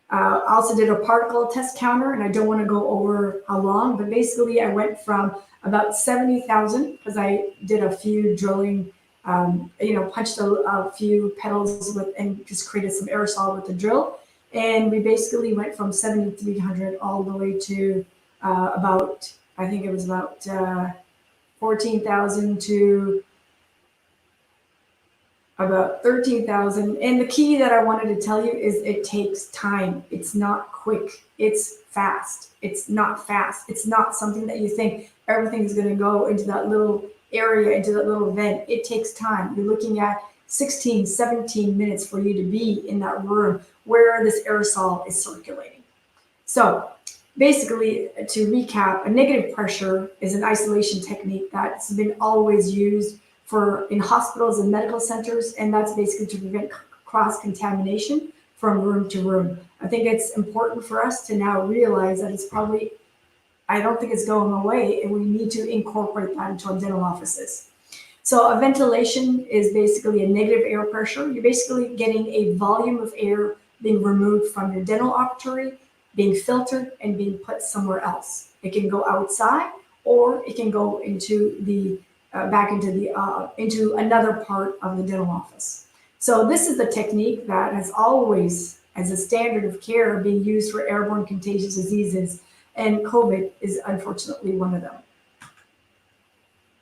I also did a particle test counter, and I don't want to go over how long, but basically I went from about 70,000 because I did a few drilling, punched a few petals with and just created some aerosol with the drill. And we basically went from 7,300 all the way to about 14,000 to about 13,000. And the key that I wanted to tell you is it takes time. It's not quick. It's fast. It's not fast. It's not something that you think everything is going to go into that little area, into that little vent. It takes time. You're looking at 16, 17 minutes for you to be in that room where this aerosol is circulating. So basically, to recap, a negative pressure is an isolation technique that's been always used in hospitals and medical centers, and that's basically to prevent cross-contamination from room to room. I think it's important for us to now realize that it's probably, I don't think it's going away, and we need to incorporate that into our dental offices. So a ventilation is basically a negative air pressure. You're basically getting a volume of air being removed from your dental operatory, being filtered, and being put somewhere else. It can go outside, or it can go into the back into another part of the dental office. So this is the technique that has always, as a standard of care, being used for airborne contagious diseases, and COVID is unfortunately one of them.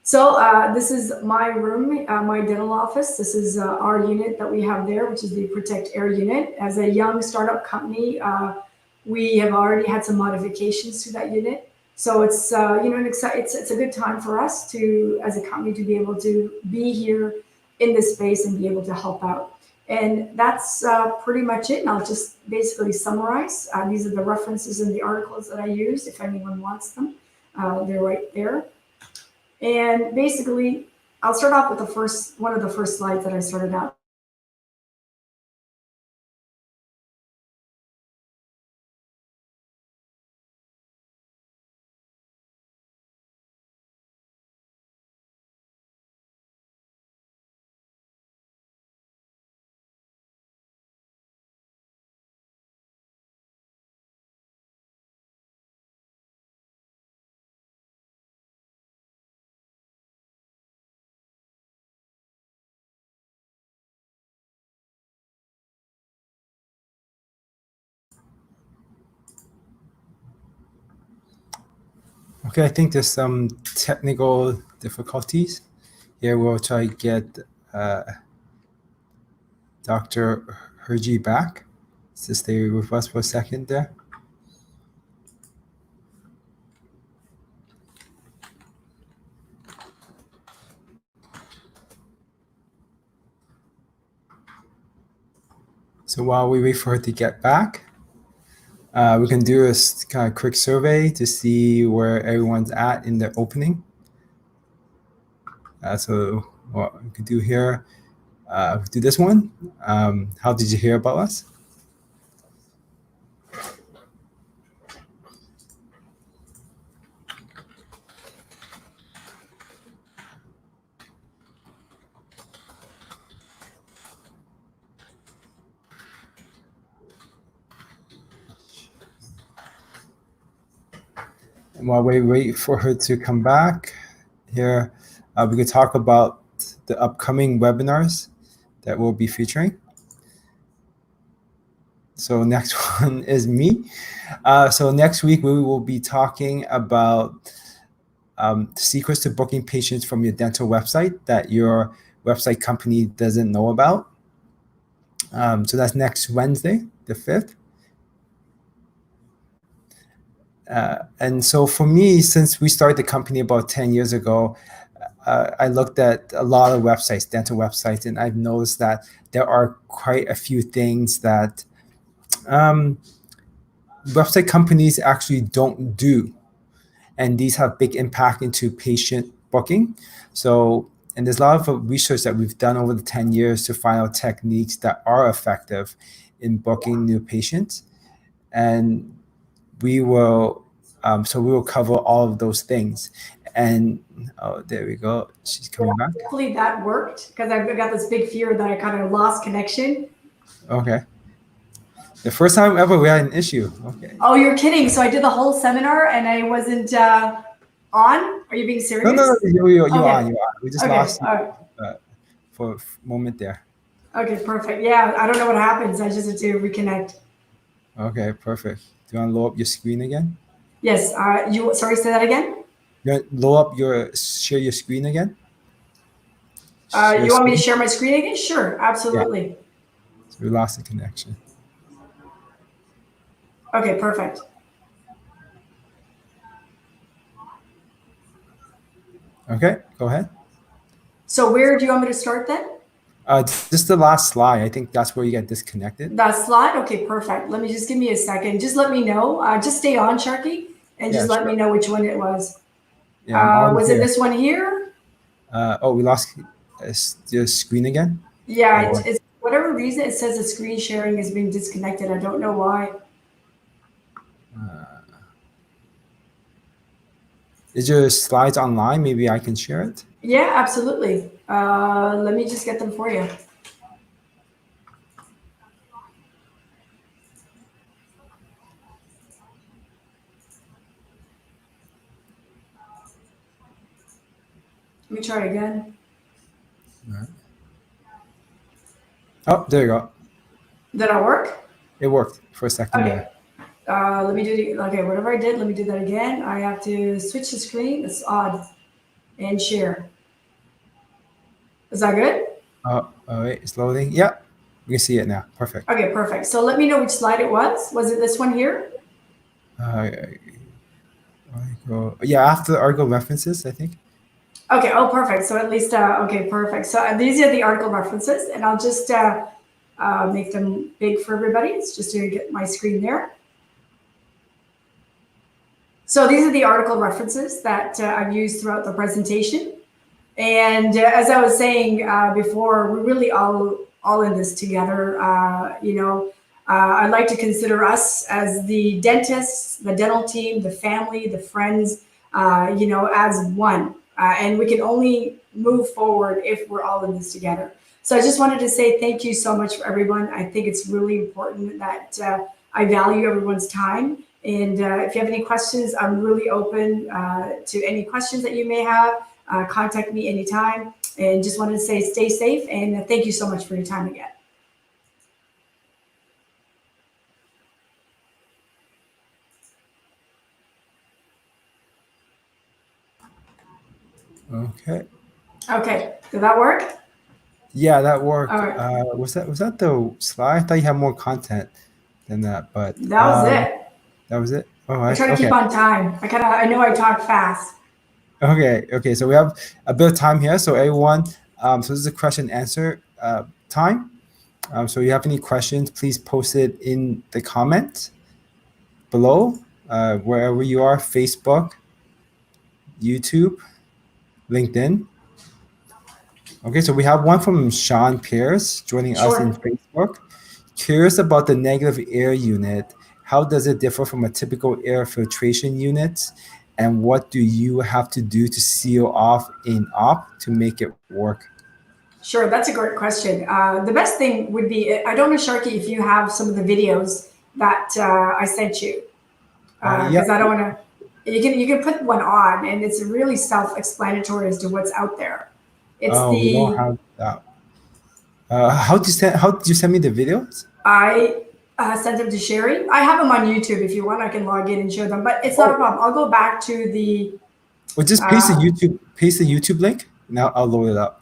So this is my room, my dental office. This is our unit that we have there, which is the Protect Air unit. As a young startup company, we have already had some modifications to that unit. So it's it's a good time for us to, as a company, to be able to be here in this space and be able to help out. And that's pretty much it. And I'll just basically summarize. These are the references in the articles that I used. If anyone wants them, they're right there. And basically, I'll start off with one of the first slides that I started out. Okay, I think there's some technical difficulties. Here we'll try to get Dr. Hergy back. Just stay with us for a second there. So while we wait for her to get back, we can do a kind of quick survey to see where everyone's at in their opening. So what we could do here, do this one. How did you hear about us? And while we wait for her to come back, here we could talk about the upcoming webinars that we'll be featuring. So next one is me. So next week we will be talking about secrets to booking patients from your dental website that your website company doesn't know about. So that's next Wednesday, the 5th. And so for me, since we started the company about 10 years ago, I looked at a lot of websites, dental websites, and I've noticed that there are quite a few things that website companies actually don't do. And these have big impact into patient booking. So, and there's a lot of research that we've done over the 10 years to find out techniques that are effective in booking new patients. And we will, so we will cover all of those things. And oh, there we go. She's coming back. Hopefully that worked, because I've got this big fear that I kind of lost connection. Okay. The first time ever we had an issue. Okay. Oh, you're kidding. So I did the whole seminar and I wasn't on? Are you being serious? No, you're Okay. on. We just lost you All right. for a moment there. Okay, perfect. Yeah, I don't know what happens. I just had to reconnect. Okay, perfect. Do you want to load up your screen again? Yes. Sorry, say that again? You want to load up share your screen again? You want me to share my screen again? Sure, absolutely. Yeah. So we lost the connection. Okay, perfect. Okay, go ahead. So where do you want me to start then? Just the last slide. I think that's where you get disconnected. That slide? Okay, perfect. Give me a second. Just let me know. Just stay on, Sharky, and just let me know which one it was. Yeah, was it this one here? Oh, we lost the screen again? Yeah, it's whatever reason it says the screen sharing is being disconnected. I don't know why. Is your slides online? Maybe I can share it? Yeah, absolutely. Let me just get them for you. Let me try again. All right. Oh, there you go. Did that work? It worked for a second Okay. there. Let me do it. Okay, whatever I did, let me do that again. I have to switch the screen. It's odd. And share. Is that good? Oh, wait, it's loading. Yeah, we can see it now. Perfect. Okay, perfect. So let me know which slide it was. Was it this one here? Yeah, after the article references, I think. Okay, oh, perfect. So at least, okay, perfect. So these are the article references, and I'll just make them big for everybody. It's just to get my screen there. So these are the article references that I've used throughout the presentation. And as I was saying before, we're really all in this together. I'd like to consider us as the dentists, the dental team, the family, the friends, as one. And we can only move forward if we're all in this together. So I just wanted to say thank you so much for everyone. I think it's really important that I value everyone's time. And if you have any questions, I'm really open to any questions that you may have. Contact me anytime. And just wanted to say stay safe. And thank you so much for your time again. Okay. Okay, did that work? Yeah, that worked. All right. Was that the slide? I thought you had more content than that, but That was it. that was it. All I right. try to Okay. keep on time. I know I talk fast. Okay. So we have a bit of time here. So everyone, so this is a question and answer time. So if you have any questions, please post it in the comments below, wherever you are, Facebook, YouTube, LinkedIn. Okay, so we have one from Sean Pierce joining us in Sure. Facebook. Curious about the negative air unit. How does it differ from a typical air filtration unit? And what do you have to do to seal off in op to make it work? Sure, that's a great question. The best thing would be, I don't know, Sharky, if you have some of the videos that I sent you, Yeah. because I don't want to. You can put one on, and it's really self-explanatory as to what's out there. It's Oh, we don't the have that. How did you send me the videos? I sent them to Sherry. I have them on YouTube. If you want, I can log in and show them. But it's not a problem. I'll go back to the. Well, just paste the YouTube link. Now I'll load it up.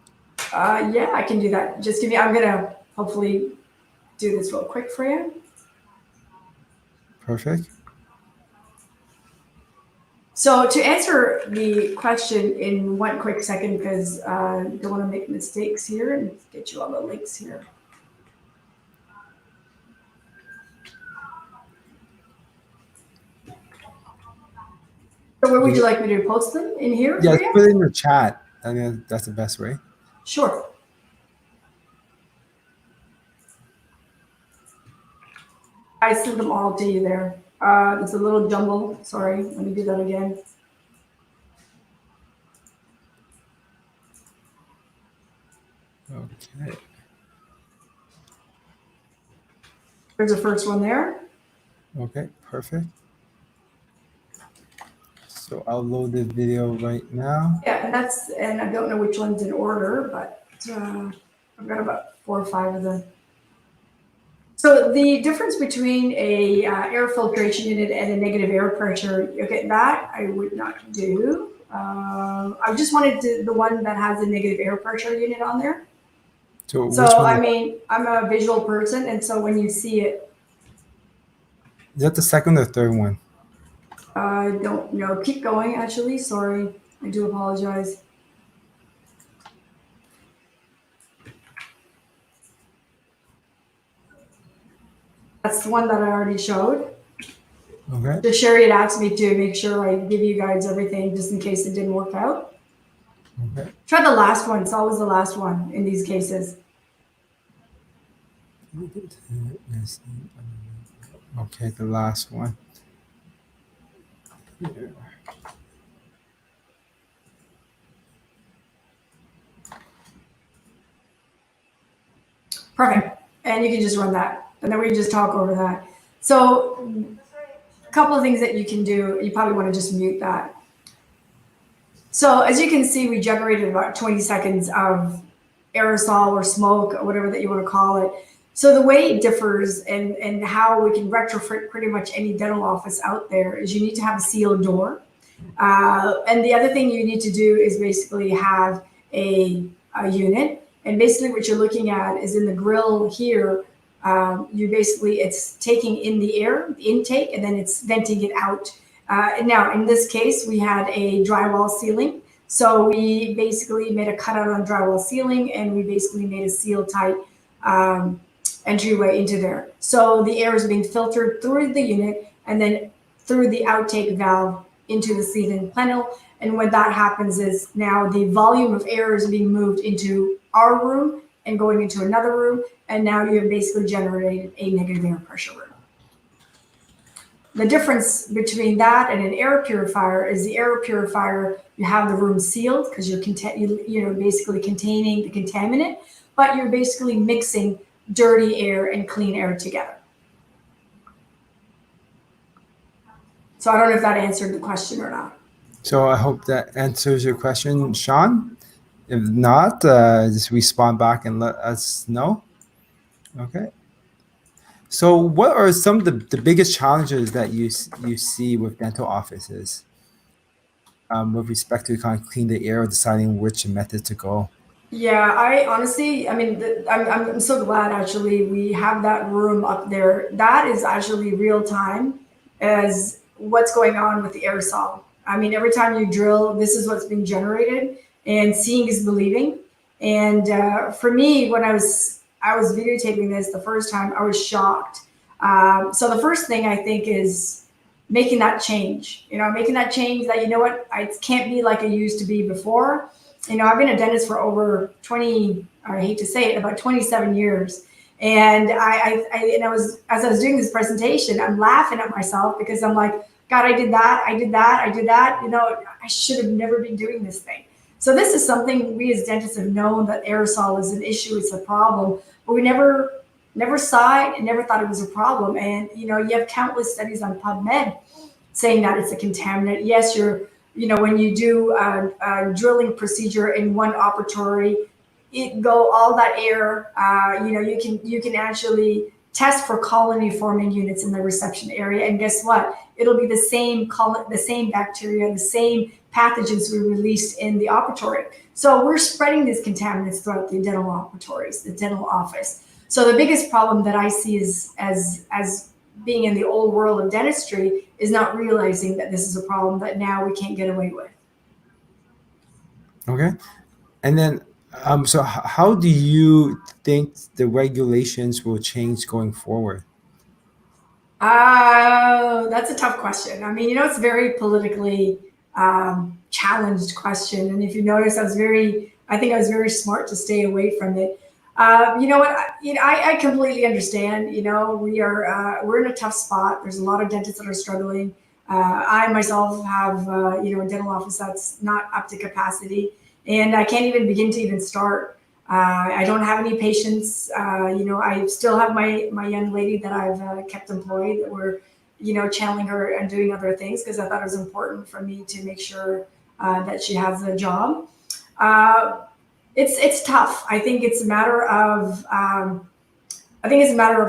Yeah, I can do that. Just give me. I'm gonna hopefully do this real quick for you. Perfect. So to answer the question in one quick second, because I don't want to make mistakes here and get you all the links here. So where would you like me to post them? In here? Yeah, For you? put it in the chat. I mean, that's the best way. Sure. I sent them all to you there. It's a little jumble. Sorry, let me do that again. Okay. There's the first one there. Okay, perfect. So I'll load the video right now. Yeah, and I don't know which one's in order, but I've got about 4 or 5 of them. So the difference between a air filtration unit and a negative air pressure, okay, that I would not do. I just wanted the one that has a negative air pressure unit on there. So which So, one I mean, I'm a visual person, and so when you see it, is that the second or third one? I don't know. Keep going, actually. Sorry. I do apologize. That's the one that I already showed. Okay. The Sherry had asked me to make sure I give you guys everything just in case it didn't work out. Okay. Try the last one. It's always the last one in these cases. Okay, the last one. Here. Perfect. And you can just run that. And then we can just talk over that. So a couple of things that you can do. You probably want to just mute that. So as you can see, we generated about 20 seconds of aerosol or smoke or whatever that you want to call it. So the way it differs and how we can retrofit pretty much any dental office out there is you need to have a sealed door. And the other thing you need to do is basically have a unit. And basically what you're looking at is in the grill here, it's taking in the air, the intake, and then it's venting it out. Now, in this case, we had a drywall ceiling. So we basically made a cutout on drywall ceiling, and we basically made a seal tight entryway into there. So the air is being filtered through the unit and then through the outtake valve into the ceiling panel. And what that happens is now the volume of air is being moved into our room and going into another room. And now you have basically generated a negative air pressure room. The difference between that and an air purifier is the air purifier, you have the room sealed because you're basically containing the contaminant, but you're basically mixing dirty air and clean air together. So I don't know if that answered the question or not. So I hope that answers your question, Sean. If not, just respond back and let us know. Okay. So what are some of the biggest challenges that you see with dental offices? with respect to kind of clean the air or deciding which method to go? Yeah, I honestly, I mean, I'm so glad actually we have that room up there. That is actually real time as what's going on with the aerosol. I mean, every time you drill, this is what's being generated, and seeing is believing. And for me, when I was videotaping this the first time, I was shocked. So the first thing I think is making that change. Making that change that what, it can't be like it used to be before. I've been a dentist for over 20, I hate to say it, about 27 years. And as I was doing this presentation, I'm laughing at myself because I'm like, God, I did that, I did that, I did that. I should have never been doing this thing. So this is something we as dentists have known, that aerosol is an issue, it's a problem, but we never saw it and never thought it was a problem. And you have countless studies on PubMed saying that it's a contaminant. Yes, when you do a drilling procedure in one operatory, all that air, you can actually test for colony forming units in the reception area, and guess what? It'll be the same bacteria, the same pathogens we released in the operatory. So we're spreading these contaminants throughout the dental operatories, the dental office. So the biggest problem that I see is as being in the old world of dentistry is not realizing that this is a problem that now we can't get away with. Okay. And then, so how do you think the regulations will change going forward? That's a tough question. I mean, it's a very politically challenged question. And if you notice, I think I was very smart to stay away from it. You know what? I completely understand. We're in a tough spot. There's a lot of dentists that are struggling. I myself have, a dental office that's not up to capacity, and I can't even begin to even start. I don't have any patients. I still have my young lady that I've kept employed, that we're, channeling her and doing other things because I thought it was important for me to make sure that she has a job. It's tough. I think it's a matter of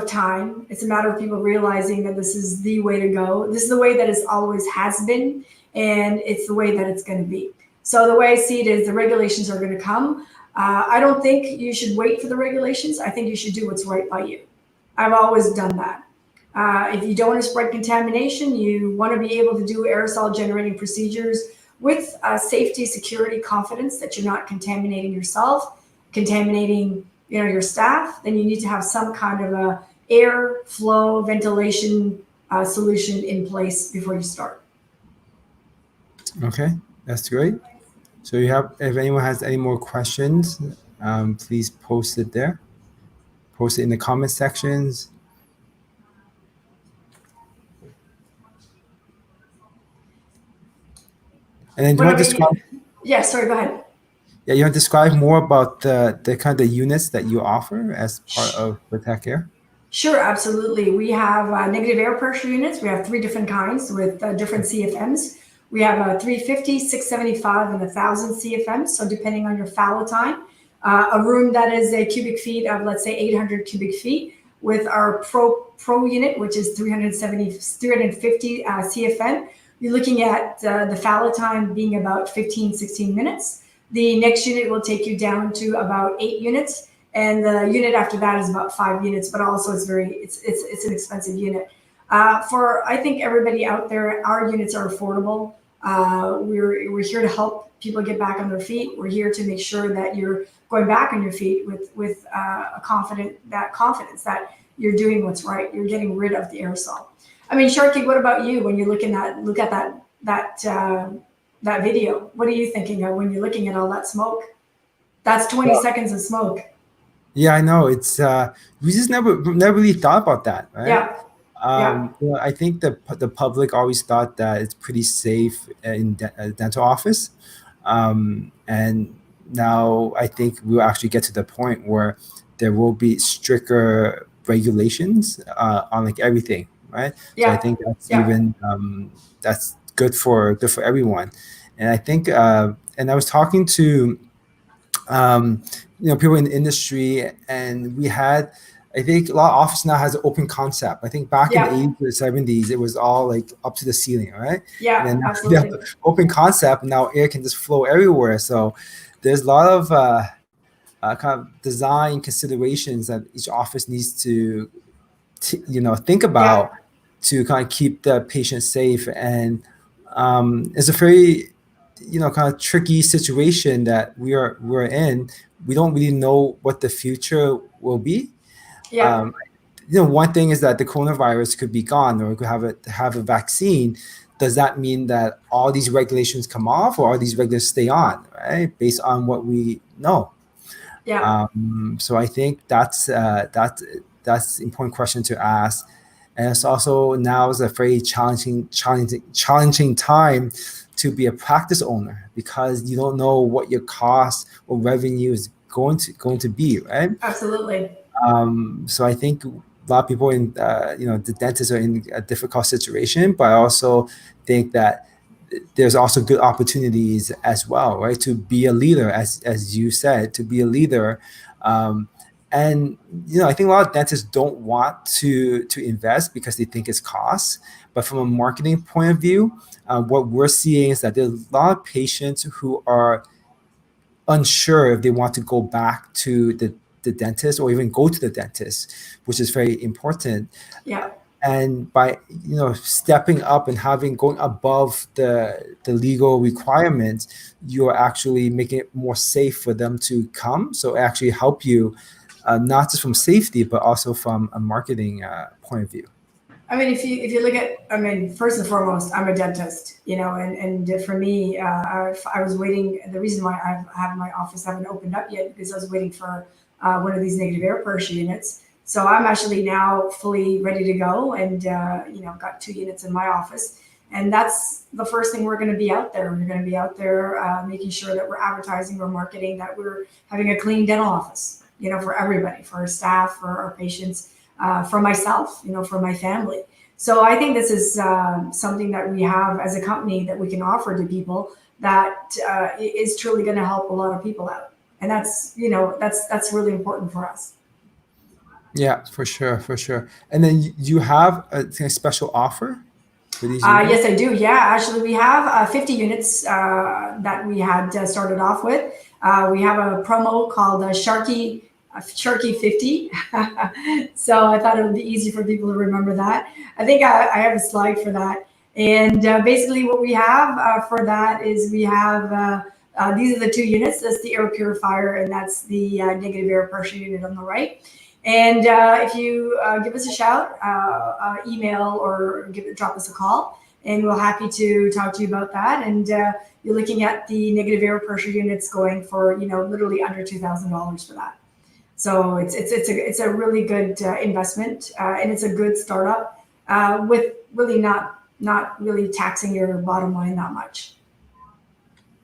time. It's a matter of people realizing that this is the way to go. This is the way that it always has been, and it's the way that it's going to be. So the way I see it is the regulations are going to come. I don't think you should wait for the regulations. I think you should do what's right by you. I've always done that. If you don't want to spread contamination, you want to be able to do aerosol generating procedures with safety, security, confidence that you're not contaminating yourself, contaminating your staff, then you need to have some kind of a air flow ventilation solution in place before you start. Okay, that's great. So if anyone has any more questions, please post it there. Post it in the comment sections. And then do you want to describe? Yeah, sorry, go ahead. Yeah, you want to describe more about the kind of units that you offer as part of Protect Air? Sure, absolutely. We have negative air pressure units. We have 3 different kinds with different CFMs. We have 350, 675, and 1,000 CFMs. So depending on your fallow time, a room that is a cubic feet of, let's say, 800 cubic feet, with our Pro unit, which is 350 CFM, you're looking at the fallow time being about 15, 16 minutes. The next unit will take you down to about 8 units. And the unit after that is about 5 units, but also it's an expensive unit. For, I think, everybody out there, our units are affordable. We're here to help people get back on their feet. We're here to make sure that you're going back on your feet with confidence that you're doing what's right. You're getting rid of the aerosol. I mean, Sharky, what about you when you're look at that video? What are you thinking of when you're looking at all that smoke? That's 20 seconds of smoke. Yeah, I know. It's we just never really thought about that, right? Yeah. I think the public always thought that it's pretty safe in a dental office, and now I think we'll actually get to the point where there will be stricter regulations on like everything, right? Yeah. So I think that's even that's good for everyone, and I think and I was talking to people in the industry, and we had I think a lot of office now has an open concept. I think back in the Yeah. 80s or 70s, it was all like up to the ceiling, right? Yeah, And then now they absolutely. have the open concept, and now air can just flow everywhere. So there's a lot of kind of design considerations that each office needs to think about to kind of keep the patient safe. And it's a very kind of tricky situation that we're in. We don't really know what the future will be. Yeah. One thing is that the coronavirus could be gone, or we could have a vaccine. Does that mean that all these regulations come off, or all these regulations stay on, right? Based on what we know. Yeah. So I think that's an important question to ask. And it's also now is a very challenging time to be a practice owner, because you don't know what your cost or revenue is going to be, right? Absolutely. So I think a lot of people in the dentists are in a difficult situation, but I also think that there's also good opportunities as well, right? To be a leader, as you said, to be a leader. And I think a lot of dentists don't want to invest because they think it's costs. But from a marketing point of view, what we're seeing is that there's a lot of patients who are unsure if they want to go back to the dentist or even go to the dentist, which is very important. Yeah. And by stepping up and going above the legal requirements, you're actually making it more safe for them to come. So it actually help you not just from safety, but also from a marketing point of view. I mean, if you look at, I mean, first and foremost, I'm a dentist, and for me, I was waiting. The reason why my office haven't opened up yet, because I was waiting for one of these negative air pressure units. So I'm actually now fully ready to go, and got 2 units in my office, and that's the first thing we're going to be out there. We're going to be out there making sure that we're advertising, we're marketing, that we're having a clean dental office, for everybody, for our staff, for our patients. For myself, for my family. So I think this is something that we have as a company that we can offer to people that is truly going to help a lot of people out. And that's really important for us. Yeah, for sure. And then you have a special offer for these units? Yes, I do. Yeah, actually, we have 50 units that we had started off with. We have a promo called Sharky 50. So I thought it would be easy for people to remember that. I think I have a slide for that. And basically what we have for that is we have, these are the 2 units. That's the air purifier, and that's the negative air pressure unit on the right. And if you give us a shout, email, or drop us a call, and we're happy to talk to you about that. And you're looking at the negative air pressure units going for, literally under $2,000 for that. So it's a really good investment, and it's a good startup with really not really taxing your bottom line that much.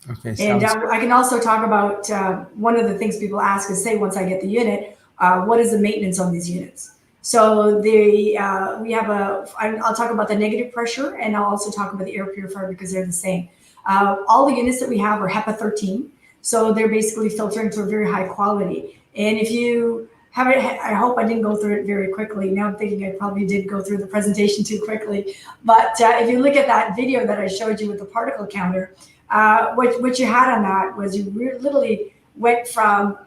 Okay. And I can also talk about one of the things people ask is, say, once I get the unit, what is the maintenance on these units? So we have I'll talk about the negative pressure, and I'll also talk about the air purifier, because they're the same. All the units that we have are HEPA 13, so they're basically filtering to a very high quality. And if you have it, I hope I didn't go through it very quickly. Now I'm thinking I probably did go through the presentation too quickly. But if you look at that video that I showed you with the particle counter, what you had on that was you literally went from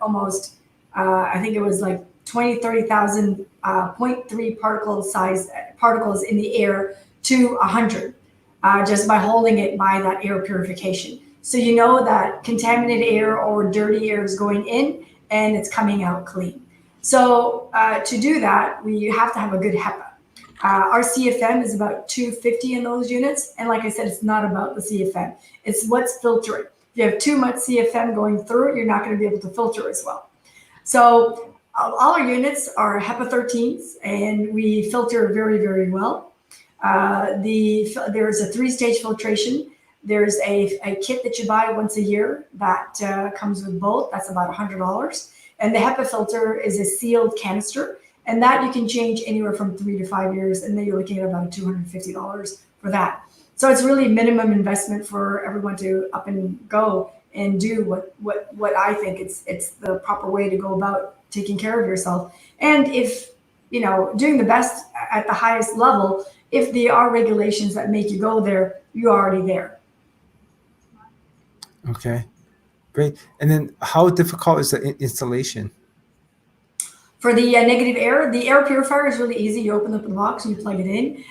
almost, I think it was like 20, 30,000 0.3 particles in the air to 100 just by holding it by that air purification. So you know that contaminated air or dirty air is going in, and it's coming out clean. So to do that, we have to have a good HEPA. Our CFM is about 250 in those units. And like I said, it's not about the CFM. It's what's filtering. If you have too much CFM going through it, you're not going to be able to filter as well. So all our units are HEPA 13s, and we filter very, very well. There's a 3-stage filtration. There's a kit that you buy once a year that comes with both. That's about $100. And the HEPA filter is a sealed canister, and that you can change anywhere from 3 to 5 years, and then you're looking at about $250 for that. So it's really minimum investment for everyone to up and go and do what I think it's the proper way to go about taking care of yourself. And if, you know, doing the best at the highest level, if there are regulations that make you go there, you're already there. Okay, great. And then how difficult is the installation? For the negative air, the air purifier is really easy. You open up the box, you plug it in.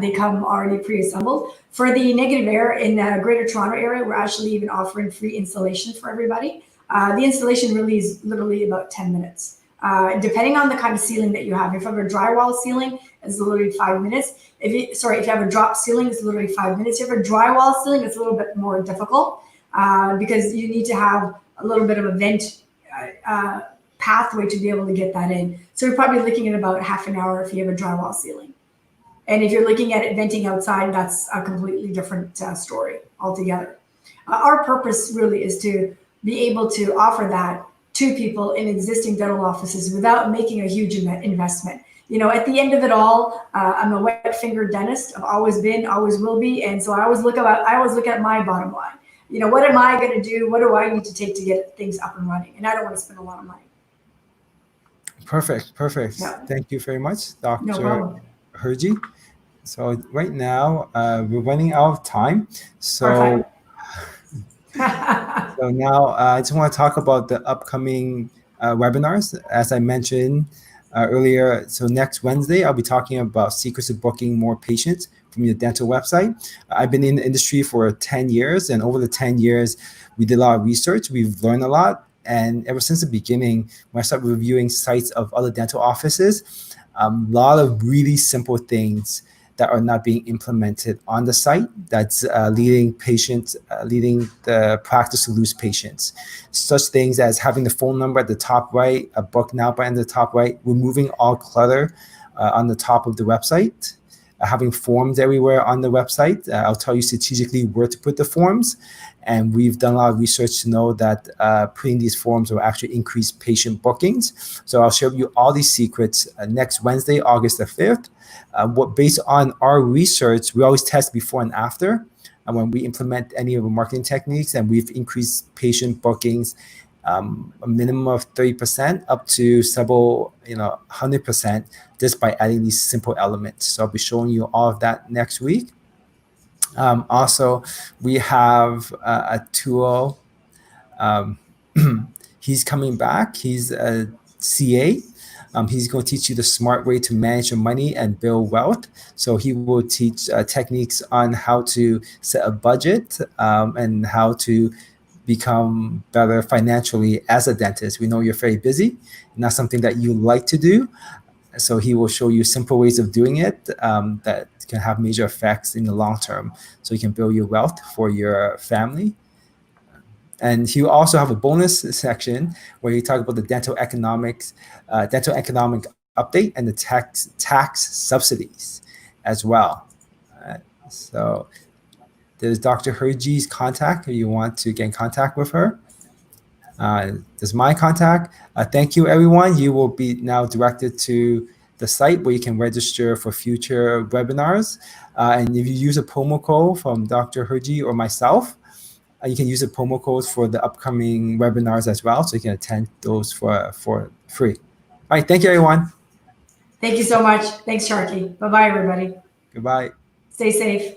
They come already pre-assembled. For the negative air in the Greater Toronto area, we're actually even offering free installation for everybody. The installation really is literally about 10 minutes. Depending on the kind of ceiling that you have. If you have a drywall ceiling, it's literally 5 minutes. If you have a drop ceiling, it's literally 5 minutes. If you have a drywall ceiling, it's a little bit more difficult because you need to have a little bit of a vent pathway to be able to get that in. So you're probably looking at about half an hour if you have a drywall ceiling. And if you're looking at it venting outside, that's a completely different story altogether. Our purpose really is to be able to offer that to people in existing dental offices without making a huge investment. You know, at the end of it all, I'm a wet finger dentist. I've always been, always will be. And so I always look at my bottom line. You know, what am I going to do? What do I need to take to get things up and running? And I don't want to spend a lot of money. Perfect. Yeah. Thank you very much, Dr. No Hergy. So right now we're running out of time. So, so now I just want to talk about the upcoming webinars. As I mentioned earlier, so next Wednesday, I'll be talking about secrets of booking more patients from your dental website. I've been in the industry for 10 years, and over the 10 years, we did a lot of research. We've learned a lot. And ever since the beginning, when I started reviewing sites of other dental offices, a lot of really simple things that are not being implemented on the site that's leading the practice to lose patients. Such things as having the phone number at the top right, a book now button at the top right, removing all clutter on the top of the website, having forms everywhere on the website. I'll tell you strategically where to put the forms. And we've done a lot of research to know that putting these forms will actually increase patient bookings. So I'll share with you all these secrets next Wednesday, August the 5th. Based on our research, we always test before and after. And when we implement any of the marketing techniques, and we've increased patient bookings a minimum of 30% up to several, 100% just by adding these simple elements. So I'll be showing you all of that next week. Also, we have a tool. He's coming back. He's a CA. He's going to teach you the smart way to manage your money and build wealth. So he will teach techniques on how to set a budget and how to become better financially as a dentist. We know you're very busy, and that's something that you like to do. So he will show you simple ways of doing it that can have major effects in the long term. So you can build your wealth for your family. And he will also have a bonus section where you talk about the dental economic update and the tax subsidies as well. So there's Dr. Hergy's contact if you want to get in contact with her. There's my contact. Thank you, everyone. You will be now directed to the site where you can register for future webinars. And if you use a promo code from Dr. Hergy or myself, you can use the promo codes for the upcoming webinars as well, so you can attend those for free. All right, thank you, everyone. Thank you so much. Thanks, Sharky. Bye-bye, everybody. Goodbye. Stay safe.